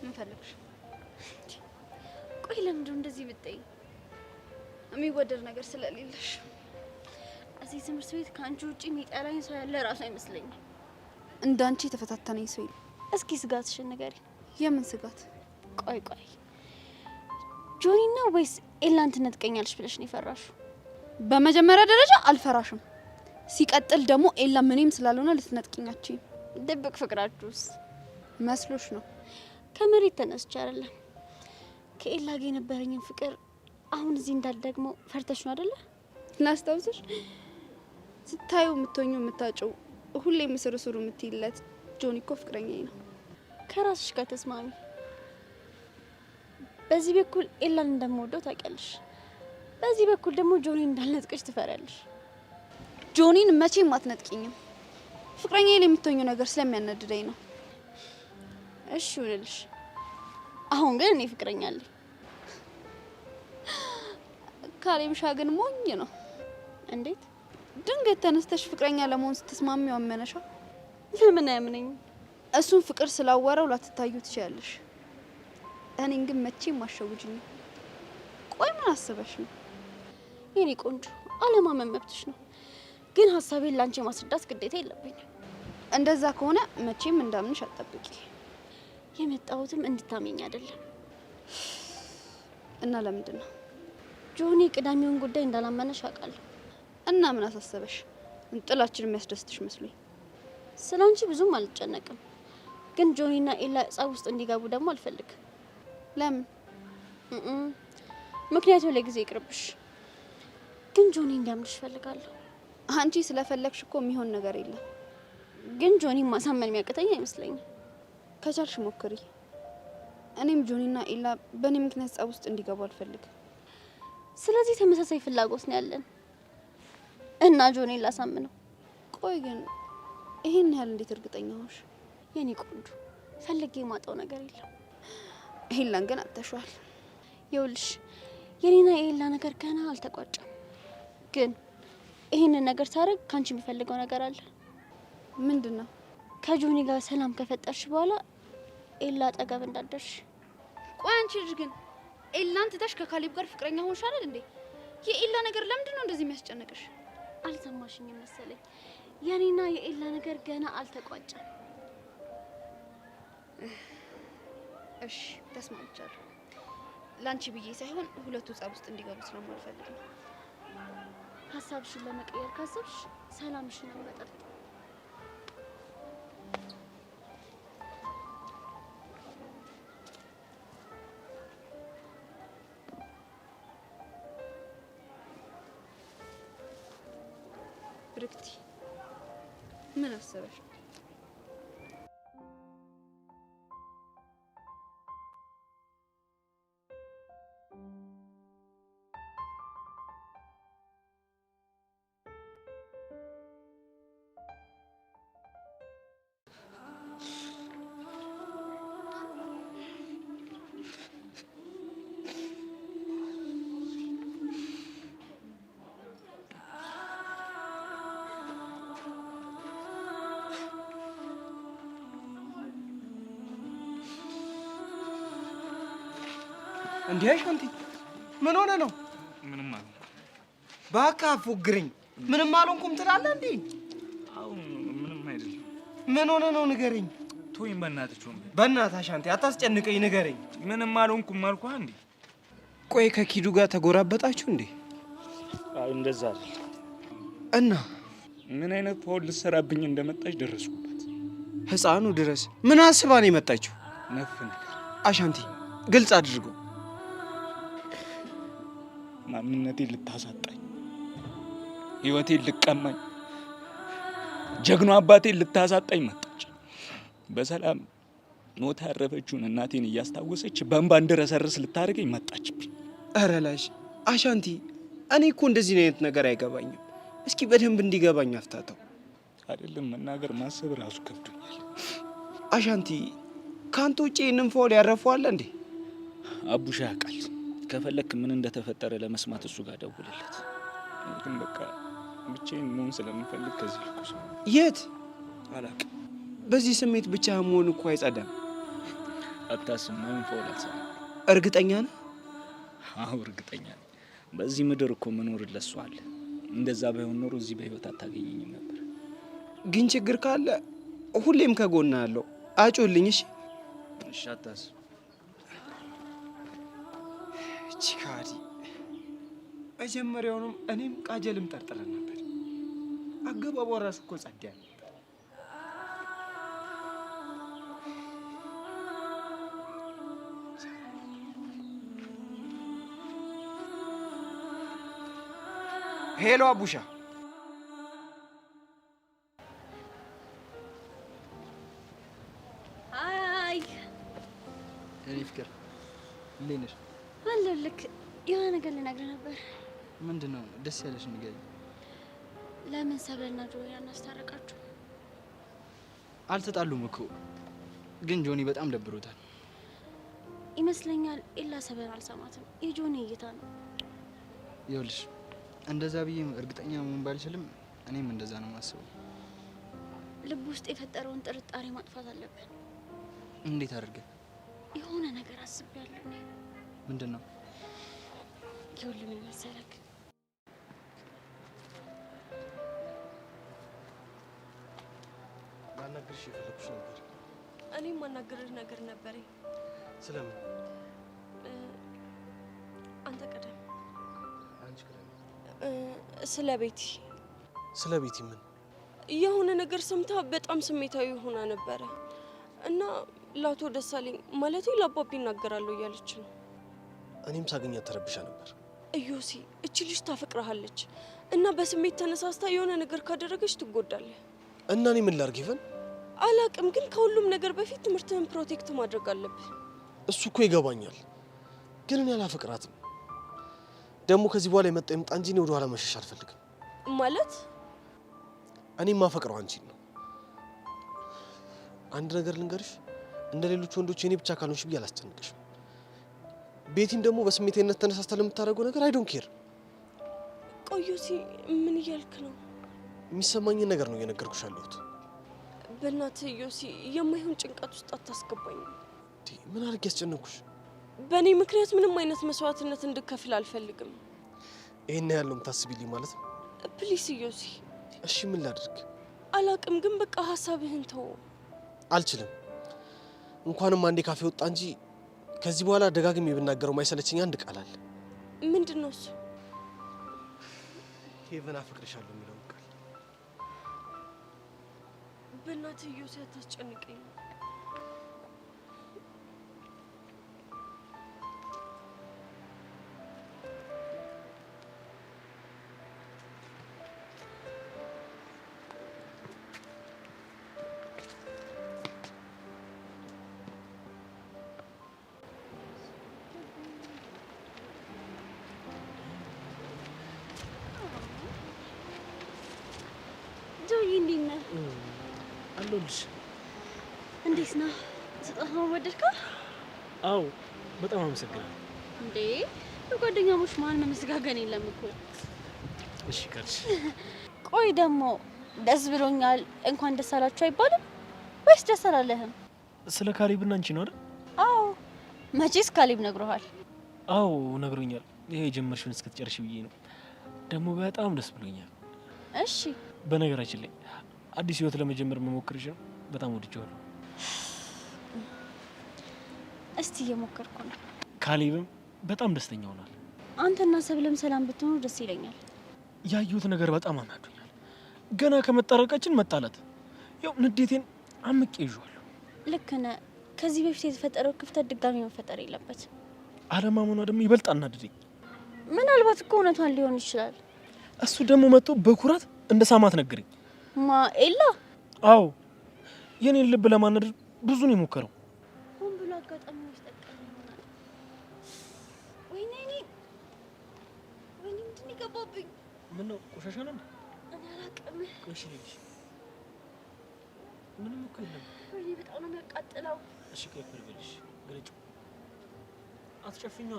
ምን ፈለግሽ? ቆይ ለምንድነው እንደዚህ ብትይ? የሚወደድ ነገር ስለሌለሽ። እዚህ ትምህርት ቤት ከአንቺ ውጪ የሚጠላኝ ሰው ያለ ራሱ አይመስለኝም። እንዳንቺ የተፈታተነኝ ሰው የለም። እስኪ ስጋትሽን ንገሪ። የምን ስጋት? ቆይ ጆኒ ነው ወይስ ኤላን ትነጥቀኛለሽ ብለሽ ነው የፈራሽው? በመጀመሪያ ደረጃ አልፈራሽም። ሲቀጥል ደግሞ ኤላ ምንም ስላልሆነ ልትነጥቂኛችሁ። ድብቅ ፍቅራችሁስ መስሎሽ ነው? ከመሬት ተነስቼ አይደለም። ከኤላ ጋር የነበረኝን ፍቅር አሁን እዚህ እንዳልደግሞ ፈርተሽ ነው አይደለ? ላስታውስሽ፣ ስታዩ የምትሆኙ የምታጨው ሁሌ ምስርስሩ የምትይለት ጆኒ እኮ ፍቅረኛዬ ነው። ከራስሽ ጋር ተስማሚ። በዚህ በኩል ኤላን እንደምወደው ታውቂያለሽ፣ በዚህ በኩል ደግሞ ጆኒ እንዳልነጥቅሽ ትፈሪያለሽ። ጆኒን መቼም አትነጥቂኝም። ፍቅረኛዬ የምትሆኙ ነገር ስለሚያናድደኝ ነው። እሺ ይሁንልሽ። አሁን ግን እኔ ፍቅረኛ አለኝ። ካሌብሻ ግን ሞኝ ነው። እንዴት? ድንገት ተነስተሽ ፍቅረኛ ለመሆን ስትስማሚው አመነሻ? ለምን አያምነኝም? እሱን ፍቅር ስላወራው ላትታዩ ትችያለሽ። እኔን ግን መቼም አሸውጅኝ። ቆይ ምን አስበሽ ነው? የኔ ቆንጆ አለማመን መብትሽ ነው፣ ግን ሀሳቤን ላንቺ ማስረዳት ግዴታ የለብኝም። እንደዛ ከሆነ መቼም እንዳምንሽ አትጠብቂ። የመጣሁትም እንድታመኝ አይደለም። እና ለምንድን ነው? ጆኒ ቅዳሜውን ጉዳይ እንዳላመነሽ አውቃለሁ። እና ምን አሳሰበሽ? ጥላችን የሚያስደስትሽ መስሎኝ። ስላንቺ ብዙም አልጨነቅም፣ ግን ጆኒና ኤላ ጸብ ውስጥ እንዲገቡ ደግሞ አልፈልግም። ለምን? ምክንያቱም ለጊዜ ይቅርብሽ፣ ግን ጆኒ እንዲያምንሽ እፈልጋለሁ። አንቺ ስለፈለግሽ እኮ የሚሆን ነገር የለም። ግን ጆኒ ማሳመን የሚያቅተኝ አይመስለኝም። ከቻልሽ ሞክሪ። እኔም ጆኒና ኤላ በእኔ ምክንያት ጸብ ውስጥ እንዲገቡ አልፈልግም። ስለዚህ ተመሳሳይ ፍላጎት ነው ያለን እና ጆኒ ላሳምነው። ቆይ ግን ይሄን ያህል እንዴት እርግጠኛ ሆንሽ? የኔ ቆንጆ ፈልጌ የማጣው ነገር የለም። ኤላን ግን አጥተሽዋል። ይኸውልሽ የኔና የኤላ ነገር ገና አልተቋጨም። ግን ይሄንን ነገር ሳደርግ ካንቺ የሚፈልገው ነገር አለ። ምንድን ነው? ከጆኒ ጋር ሰላም ከፈጠርሽ በኋላ ኤላ አጠገብ እንዳደርሽ። ቆይ አንቺ ልጅ ግን ኤላን ትተሽ ከካሌብ ጋር ፍቅረኛ ሆንሽ አይደል እንዴ? የኤላ ነገር ለምንድን ነው እንደዚህ የሚያስጨንቅሽ? አልሰማሽኝም መሰለኝ። የኔና የኤላ ነገር ገና አልተቋጨም። እሺ ተስማምቻለሁ። ላንቺ ብዬ ሳይሆን ሁለቱ ጸብ ውስጥ እንዲገቡ ስለማልፈልግ ነው። ሀሳብሽን ለመቀየር ካሰብሽ ሰላምሽን መጠጥ ብርክቲ ምን አሰበሽ? እንዴ አሻንቲ ምን ሆነ ነው? ምንም አልሆንኩም። ባካ ፎግረኝ። ምንም አልሆንኩም ትላለህ እንዴ? አው ምንም አይደለም። ምን ሆነ ነው ንገረኝ። ቶይም በእናትህ በእናትህ አሻንቲ አታስጨንቀኝ፣ ንገረኝ። ምንም አልሆንኩም አልኩህ እንዴ። ቆይ ከኪዱ ጋር ተጎራበጣችሁ እንዴ? አይ እንደዛ አይደል። እና ምን አይነት ፋውል ልትሰራብኝ እንደመጣች ደረስኩበት። ህፃኑ ድረስ ምን አስባ ነው የመጣችው? ነፍ ነገር አሻንቲ ግልጽ አድርገው። ማንነቴን ልታሳጣኝ፣ ህይወቴን ልቀማኝ፣ ጀግኖ አባቴን ልታሳጣኝ መጣች። በሰላም ሞታ ያረፈችውን እናቴን እያስታወሰች በእንባ እንድረሰርስ ልታደርገኝ መጣችብኝ። ኧረ ላሽ አሻንቲ፣ እኔ እኮ እንደዚህ አይነት ነገር አይገባኝም። እስኪ በደንብ እንዲገባኝ አፍታተው። አይደለም መናገር ማሰብ ራሱ ከብዶኛል። አሻንቲ፣ ካንተ ውጪ ይህንን ፋውል ያረፈዋል እንዴ? አቡሻ ያውቃል። ከፈለክ ምን እንደተፈጠረ ለመስማት እሱ ጋር ደውልለት። ግን በቃ ብቻዬን መሆን ስለምፈልግ ከዚህ ልኩስ። የት አላውቅም። በዚህ ስሜት ብቻ መሆን እኮ አይጸዳም። አታስብ፣ ምንም ፋውል አልሰራም። እርግጠኛ ነህ? አዎ እርግጠኛ ነኝ። በዚህ ምድር እኮ መኖር ለሱ አለ። እንደዛ ባይሆን ኖሮ እዚህ በህይወት አታገኘኝም ነበር። ግን ችግር ካለ ሁሌም ከጎና ያለው አጮልኝ። እሺ እሺ፣ አታስብ። ቺካዲ መጀመሪያውንም እኔም ቃጀልም ጠርጥረን ነበር። አገባቧ ራሱ እኮ ጸዳ ነበር። ሄሎ አቡሻ። አይ እኔ ፍቅር እንዴት ነሽ? አለልክ። የሆነ ነገር ልነግርህ ነበር። ምንድን ነው? ደስ ያለሽ ንገሪኝ። ለምን ሰብለና ጆኒ አናስታረቃችሁ? አልተጣሉም እኮ ግን ጆኒ በጣም ደብሮታል ይመስለኛል። ኤላ ሰብለን አልሰማትም። የጆኒ እይታ ነው። ይኸውልሽ እንደዛ ብዬ እርግጠኛ መሆን ባልችልም እኔም እንደዛ ነው የማስበው። ልብ ውስጥ የፈጠረውን ጥርጣሬ ማጥፋት አለብን። እንዴት አድርገን? የሆነ ነገር አስቤያለሁ እኔ። ምንድን ነው? ይኸውልህ ምን መሰለክ፣ ላናግርሽ የፈለኩሽ ነበር። እኔም ማናገርህ ነገር ነበረኝ። ስለምን? አንተ ቀደም። አንቺ ቀደም። ስለ ቤቲ። ስለ ቤቲ ምን? የሆነ ነገር ሰምታ በጣም ስሜታዊ ሆና ነበረ እና ለአቶ ደሳለኝ ማለቴ ለአባቢ ይናገራለሁ እያለች ነው። እኔም ሳገኛት ተረብሻ ነበር። እዮሲ እቺ ልጅ ታፈቅረሃለች እና በስሜት ተነሳስታ የሆነ ነገር ካደረገች ትጎዳለህ። እና እኔ ምን ላድርግ ይፈን? አላቅም፣ ግን ከሁሉም ነገር በፊት ትምህርትህን ፕሮቴክት ማድረግ አለብህ። እሱ እኮ ይገባኛል፣ ግን እኔ አላፈቅራትም። ደግሞ ከዚህ በኋላ የመጣ ይምጣ እንጂ እኔ ወደ ኋላ መሸሽ አልፈልግም። ማለት እኔ የማፈቅረው አንቺን ነው። አንድ ነገር ልንገርሽ፣ እንደ ሌሎች ወንዶች እኔ ብቻ ካልሆንሽ ብዬ አላስጨንቅሽም። ቤቲም ደግሞ በስሜቴነት ተነሳስታ ለምታደርገው ነገር አይ ዶንት ኬር። ቆዩሲ ምን እያልክ ነው? የሚሰማኝን ነገር ነው እየነገርኩሽ ያለሁት። በእናትህ ዮሲ የማይሆን ጭንቀት ውስጥ አታስገባኝ። ምን አድርጌ ያስጨነኩሽ? በእኔ ምክንያት ምንም አይነት መስዋዕትነት እንድከፍል አልፈልግም። ይሄን ያለው የምታስቢልኝ ማለት ነው? ፕሊስ ዮሲ። እሺ ምን ላድርግ? አላቅም፣ ግን በቃ ሀሳብህን ተው። አልችልም። እንኳንም አንዴ ካፌ ወጣ እንጂ ከዚህ በኋላ ደጋግሜ ብናገረው ማይሰለችኝ አንድ ቃል አለ። ምንድነው እሱ? ሄቨን አፈቅርሻለሁ የሚለው ቃል። በእናትህ ዮሲ አታስጨንቀኝ። ጆይ እንዴት ነህ? አለሁልሽ። እንዴት ነህ? ስጦታውን ወደድከው? አዎ በጣም አመሰግናለሁ። እንዴ በጓደኛሞች መሀል መመስጋገን የለም እኮ። እሺ ካልሽ። ቆይ ደግሞ ደስ ብሎኛል እንኳን ደስ አላችሁ አይባልም ወይስ ደስ አላለህም? ስለ ካሌብና አንቺ ነው አይደል? አዎ መቼስ ካሌብ ነግሮሃል? አዎ ነግሮኛል። ይሄ የጀመርሽውን እስክትጨርሽ ብዬ ነው። ደግሞ በጣም ደስ ብሎኛል። እሺ በነገራችን ላይ አዲስ ህይወት ለመጀመር መሞከርሽ ነው በጣም ወድጄዋለሁ። እስቲ እየሞከርኩ ነው። ካሌብም በጣም ደስተኛ ሆኗል። አንተና ሰብለም ሰላም ብትሆኑ ደስ ይለኛል። ያየሁት ነገር በጣም አናዶኛል። ገና ከመጣረቃችን መጣላት፣ ያው ንዴቴን አምቄ ይዤዋለሁ። ልክ ነህ። ከዚህ በፊት የተፈጠረው ክፍተት ድጋሚ መፈጠር የለበትም። አለማመኗ ደግሞ ይበልጥ አናደደኝ። ምናልባት እኮ እውነቷን ሊሆን ይችላል። እሱ ደግሞ መጥቶ በኩራት እንደ ሳማት ነገረኝ። ማ ኤላ? አዎ የኔን ልብ ለማናደድ ብዙ ነው የሞከረው። ሆን ብሎ አጋጣሚ ውስጥ ጠቀመኝ ይሆናል። ወይኔ ምንድን ነው የገባብኝ? ምን ነው ቆሻሻ ነው? እኔ አላውቅም። ቆሽ ልጅ ምንም እኮ የለም። ወይኔ በጣም ነው የሚያቃጥለው። እሺ ቆይ ፍርብልሽ ግለጭ። አትጨፍኛ።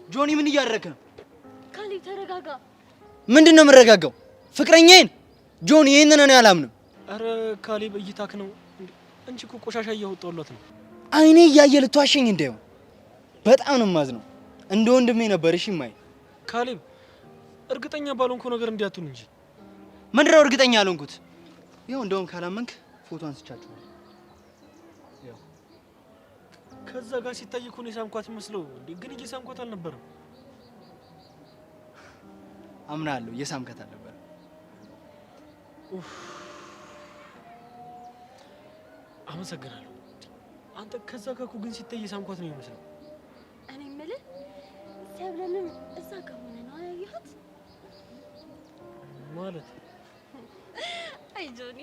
ጆኒ ምን እያደረክ ነው? ካሌብ ተረጋጋ። ምንድን ነው የምረጋጋው? ፍቅረኛዬን ጆኒ፣ ይሄንን እኔ አላምንም። አረ ካሌብ እይታክ ነው እንጂ እኮ ቆሻሻ እያወጣሁለት ነው። አይኔ እያየ ልትዋሸኝ እንደው በጣም ነው የማዝነው። እንደ ወንድሜ ነበር። እሺ ማይ ካሌብ፣ እርግጠኛ ባልሆንኩ ነገር እንዲያቱን እንጂ ምንድነው እርግጠኛ ያልሆንኩት? ይኸው እንደውም ካላመንክ ፎቶ አንስቻችኋል። ያው ከዛ ጋር ሲታይ እኮ ነው የሳምኳት መስለው እንዴ፣ ግን እየሳምኳት አልነበረም። አምናለሁ፣ እየሳምከት አልነበረም። አመሰግናለሁ። አንተ ከዛ ጋር እኮ ግን ሲታይ የሳምኳት ነው የሚመስለው። እኔ የምልህ ሰብለንም እዛ ከሆነ ነው ያየሃት ማለት? አይ ጆኒ፣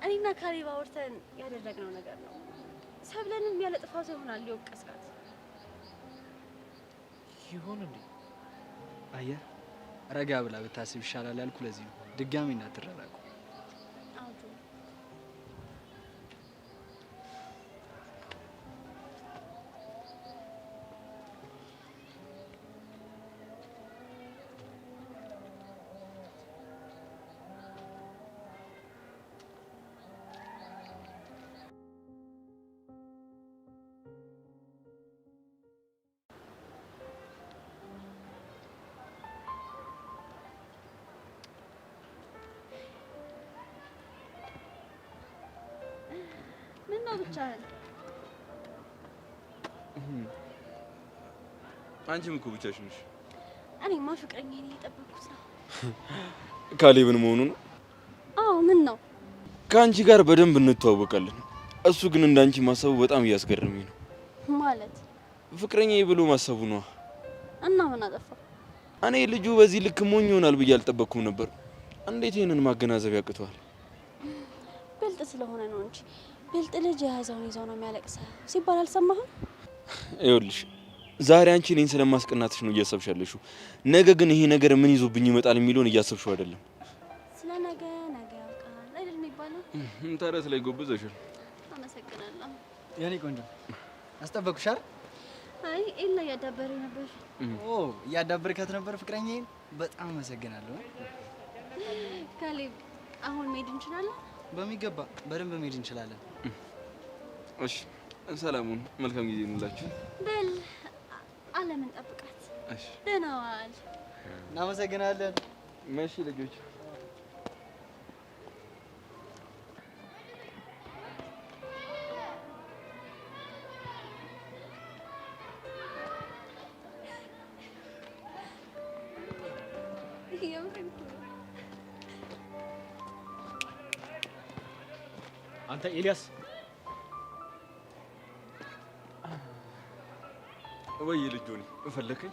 እኔና ካሌብ አውርተን ያደረግነው ነገር ነው። ሰብለንም ያለ ጥፋቷ ይሆናል ሊወቀስካት ይሆን እንዴ? አየህ፣ ረጋ ብላ ብታስብ ይሻላል ያልኩ ለዚህ ነው። ድጋሚ እንዳትረራቁ። ምን ነው ብቻህን? አንቺም እኮ ብቻሽን ነሽ። እኔማ ፍቅረኛዬን እየጠበኩት ነው። ካሌብን መሆኑ ነው? አዎ ምን ነው? ከአንቺ ጋር በደንብ እንተዋወቃለን። እሱ ግን እንዳንቺ ማሰቡ በጣም እያስገረመኝ ነው። ማለት ፍቅረኛዬ ብሎ ማሰቡ ነው። እና ምን አጠፋ? እኔ ልጁ በዚህ ልክ ሞኝ ይሆናል ብዬ አልጠበቅኩም ነበር። እንዴት ይሄንን ማገናዘብ ያቅተዋል? ብልጥ ስለሆነ ነው እንጂ ብልጥ ልጅ የያዘውን ይዘው ነው የሚያለቅሰው ሲባል አልሰማህም? ይኸውልሽ ዛሬ አንቺ እኔን ስለማስቀናትሽ ነው እያሰብሽ ያለሽው። ነገ ግን ይሄ ነገር ምን ይዞብኝ ይመጣል የሚለውን እያሰብሽው አይደለም። ስለ ነገ ያውቃል አይደል የሚባለው? ተረት ላይ ጎብዘሻል። አመሰግናለሁ የኔ ቆንጆ። አስጠበቅኩሽ አይደል? አይ ኤላ እያዳበረኝ ነበር። ኦ እያዳበርካት ነበር ፍቅረኛዬን? በጣም አመሰግናለሁ። ካሌብ አሁን መሄድ እንችላለን? በሚገባ በደንብ መሄድ እንችላለን። እሺ ሰላሙን መልካም ጊዜ እንላችሁ። በል አለምን ጠብቃት። እሺ ደህና ዋል። እናመሰግናለን። መሺ ልጆች። አንተ ኤልያስ ወይ ልጅ ጆኒ ፈለከኝ?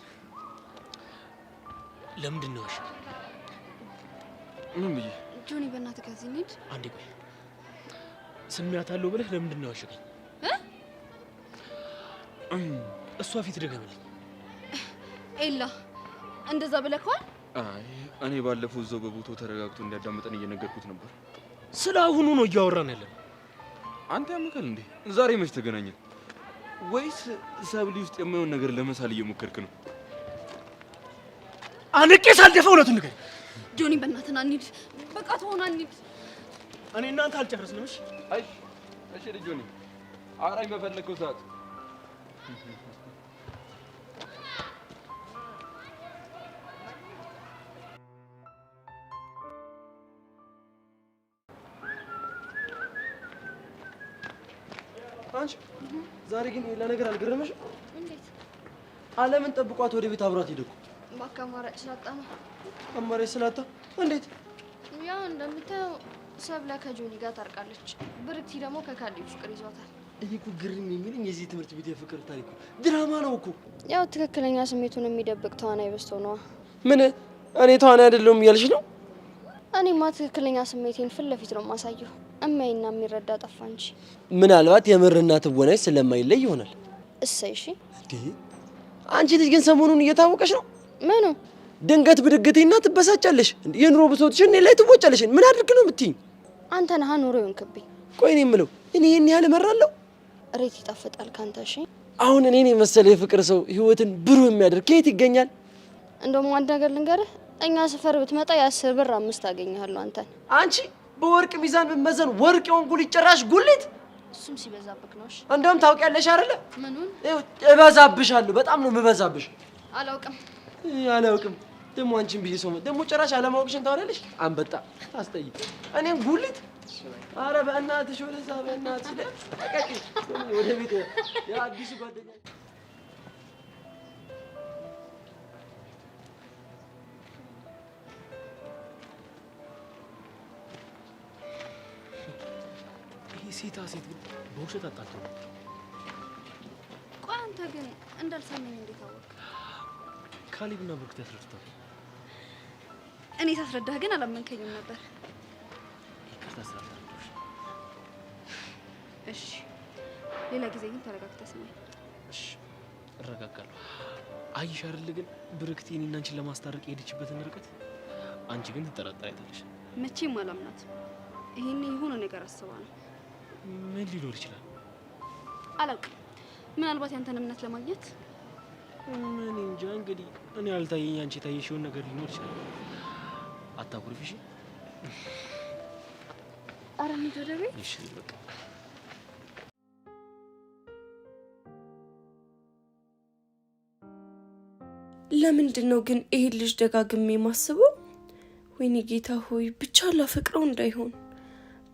ለምንድን ነው? እሺ ምን ብዬ? ጆኒ በእናትህ ከዚህ እንሂድ። አንዴ ቆይ። ስሚያታለሁ ብለህ ለምንድን ነው ያሸከኝ? እሷ ፊት ደገመልኝ። ኤላ እንደዛ ብለከዋል? አይ እኔ ባለፈው እዛው በቦታው ተረጋግቶ እንዲያዳምጠን እየነገርኩት ነበር። ስለ አሁኑ ነው እያወራን ያለነው። አንተ ያመካል እንዴ? ዛሬ መች ተገናኘን? ወይስ ሰብሊ ውስጥ የማይሆን ነገር ለመሳል እየሞከርክ ነው? አንቄ ሳልደፋ እውነቱን ንገረኝ። ጆኒ በእናትህ ና እንሂድ። በቃ ተሆና እንሂድ። እኔ እናንተ አልጨረስንም። እሺ እሺ ልጅ ጆኒ አውራኝ በፈለከው ሰዓት። አንቺ ዛሬ ግን ሌላ ነገር አልገረመሽም? እንዴት? አለምን ጠብቋት ወደ ቤት አብሯት ሄደኩ። በቃ አማራጭ ስላጣ ነው። አማራጭ ስላጣ? እንዴት? ያው እንደምታየው ሰብለ ከጆኒ ጋር ታርቃለች። ብርክቲ ደግሞ ከካሌብ ፍቅር ይዟታል። እኔ እኮ ግርም የሚለኝ የዚህ ትምህርት ቤት የፍቅር ታሪኩ ድራማ ነው እኮ። ያው ትክክለኛ ስሜቱን የሚደብቅ ተዋናይ በዝቶ ነዋ። ምን እኔ ተዋናይ አይደለሁም እያልሽ ነው? እኔማ ትክክለኛ ስሜቴን ፊት ለፊት ነው የማሳየው። እማይና የሚረዳ ጠፋ እንጂ። ምናልባት የምርና ትወናሽ ስለማይለይ ይሆናል። እሰይ እሺ። አንቺ ልጅ ግን ሰሞኑን እየታወቀሽ ነው። ምኑ? ድንገት ብድግቴና ትበሳጫለሽ። የኑሮ ብሶትሽን እኔ ላይ ትወጫለሽ። ምን አድርግ ነው የምትይኝ? አንተ ነህ ኑሮ ይሆንክብኝ። ቆይ እኔ የምለው እኔ ይሄን ያህል እመራለሁ? ሬት ይጣፍጣል ካንተ። እሺ አሁን እኔን የመሰለ የፍቅር ሰው ህይወትን ብሩህ የሚያደርግ ከየት ይገኛል? እንደውም አንድ ነገር ልንገርህ፣ እኛ ሰፈር ብትመጣ የ10 ብር 5 አገኘሃለሁ አንተን። አንቺ በወርቅ ሚዛን ብትመዘን ወርቅ የሆንኩ ልጅ ጭራሽ ጉሊት። እሱም ሲበዛብክ ነው። እሺ እንደውም ታውቂያለሽ አይደለ? ምኑን? እበዛብሻለሁ። በጣም ነው የምበዛብሽ። አላውቅም አላውቅም ደግሞ አንቺን ብዬ ሰው ደግሞ ጭራሽ አለማወቅሽን ታወራለሽ። አንበጣ አስጠይ እኔም ጉሊት። አረ በእናትሽ ወደዛ በእናትሽ ለቀቂ ወደ ቤት የአዲሱ ጓደኛ ሴታ ሴት ግን በውሸት አጣጣው። ቆይ አንተ ግን እንዳልሰማኝ እንዴት አወቅ? ካሌብና ብሩክት ያስረድታል። እኔ ሳስረዳህ ግን አላመንከኝም ነበር። ይቅርታ ስላልታለሽ። እሺ ሌላ ጊዜ ግን ተረጋግተህ ስማኝ። እሺ እረጋጋለሁ። አየሽ አይደል ግን ብሩክት እኔና አንቺን ለማስታረቅ የሄደችበትን ርቀት አንቺ ግን ትጠራጠሪያታለሽ። መቼም አላምናትም። ይሄኔ የሆነ ነገር አስባ ነው። ምን ሊኖር ይችላል? አላውቅም። ምናልባት ያንተን እምነት ለማግኘት ምን እንጃ። እንግዲህ እኔ አልታየኝ አንቺ የታየሽውን ነገር ሊኖር ይችላል። አታኩርፊ እሺ? ኧረ እንሂድ ወደ ቤት። እሺ በቃ ለምንድን ነው ግን ይሄ ልጅ ደጋግሜ የማስበው? ወይኔ ጌታ ሆይ ብቻ ላፈቅረው እንዳይሆን።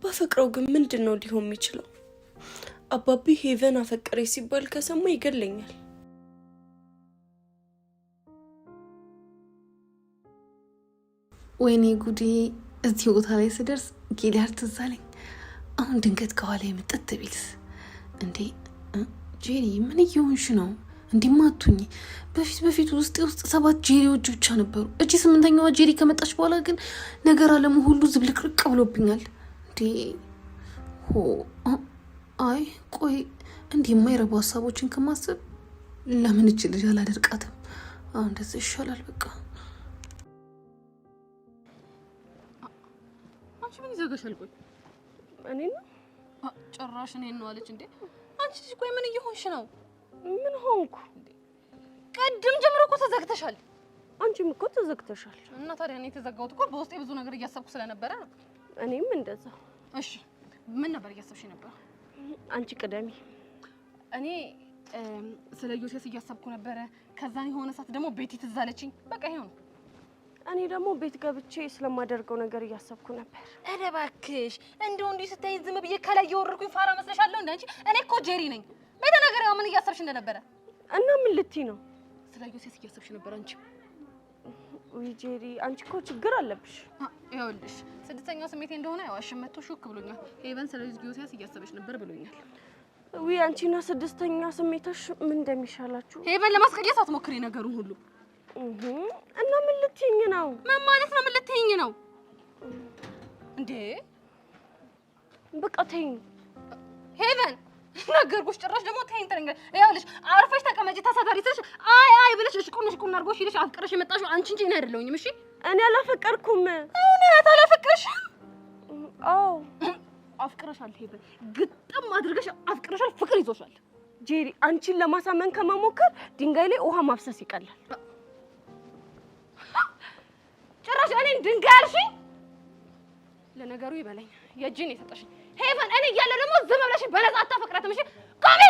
ባፈቅረው ግን ምንድን ነው ሊሆን የሚችለው? አባቢ ሄቨን አፈቀረ ሲባል ከሰማ ይገለኛል። ወይኔ ጉዴ! እዚህ ቦታ ላይ ስደርስ ጊሊያድ ትዝ አለኝ። አሁን ድንገት ከኋላ የምጥት ቢልስ? እንዴ ጄሪ ምን እየሆንሽ ነው? እንዲማቱኝ በፊት ውስጥ 7 ጄሪዎች ብቻ ነበሩ። እቺ 8ኛዋ ጄሪ ከመጣች በኋላ ግን ነገር አለሙ ሁሉ ዝብልቅርቅ ብሎብኛል። እንዴ አይ ቆይ እንዲህ የማይረቡ ሀሳቦችን ከማሰብ ለምን እች ልጅ አላደርቃትም? አሁን እንደዚህ ይሻላል። በቃ አንቺ ምን ይዘጋሻል? ቆይ እኔ ነው ጭራሽ እኔን ነው አለች እንዴ? አንቺ ልጅ ቆይ ምን እየሆንሽ ነው? ምን ሆንኩ? ቀድም ጀምሮ እኮ ተዘግተሻል። አንቺም እኮ ተዘግተሻል። እና ታዲያ እኔ የተዘጋሁት እኮ በውስጤ ብዙ ነገር እያሰብኩ ስለነበረ ነው። እኔም እንደዛ። እሺ ምን ነበር እያሰብሽ ነበር? አንቺ ቅደሚ። እኔ ስለ ዮሴፍ እያሰብኩ ነበረ። ከዛን የሆነ ሰዓት ደግሞ ቤቲ ትዝ አለችኝ። በቃ ይሄው ነው። እኔ ደግሞ ቤት ገብቼ ስለማደርገው ነገር እያሰብኩ ነበር። ኧረ እባክሽ እንደው እንዲህ ስታይ ዝም ብዬ ከላይ እየወረድኩኝ ፋራ መስለሻለሁ እንዴ አንቺ? እኔ እኮ ጄሪ ነኝ። በተናገር ምን እያሰብሽ እንደነበረ እና ምን ልትይ ነው? ስለ ዮሴፍ እያሰብሽ ነበር አንቺ? ወይ ጄሪ አንቺ እኮ ችግር አለብሽ። ይኸውልሽ 6ኛው ስሜቴ እንደሆነ ያው አሽመቶ ሹክ ብሎኛል። ሄቨን ስለ ዮሴፍ እያሰበች ነበር ብሎኛል። ወይ አንቺና 6ኛ ስሜትሽ ምን እንደሚሻላችሁ ሄቨን ለማስቀየስ አትሞክሪ ነገሩን ሁሉ። እና ምን ልትይኝ ነው? ምን ማለት ነው? ምን ልትይኝ ነው እንዴ? በቃ ተይኝ ሄቨን። ነገርኩሽ። ጭራሽ ደግሞ ተይኝ ተረንገ። ይኸውልሽ አርፈሽ ተቀመጪ። ተሳታሪ ስልሽ አይ ብለሽ እሽቁን አድርጎሽ ሄደሽ አፍቅረሽ የመጣሽው አንቺ እንጂ እኔ አይደለሁኝም። እሺ እኔ አላፈቀርኩም። እውነት አላፈቀርሽም? አዎ አፍቅረሻል ሄቨን። ግጥም አድርገሽ አፍቅረሻል። ፍቅር ይዞሻል። ጄሪ አንቺን ለማሳመን ከመሞከር ድንጋይ ላይ ውሃ ማፍሰስ ይቀላል። ጭራሽ እኔን ድንጋይ አልሽኝ? ለነገሩ ይበለኝ የእጅን የሰጠሽኝ ሄቨን። እኔ እያለሁ ደግሞ ዝም ብለሽ በነፃ አታፈቅራትም። እሺ ቆሚ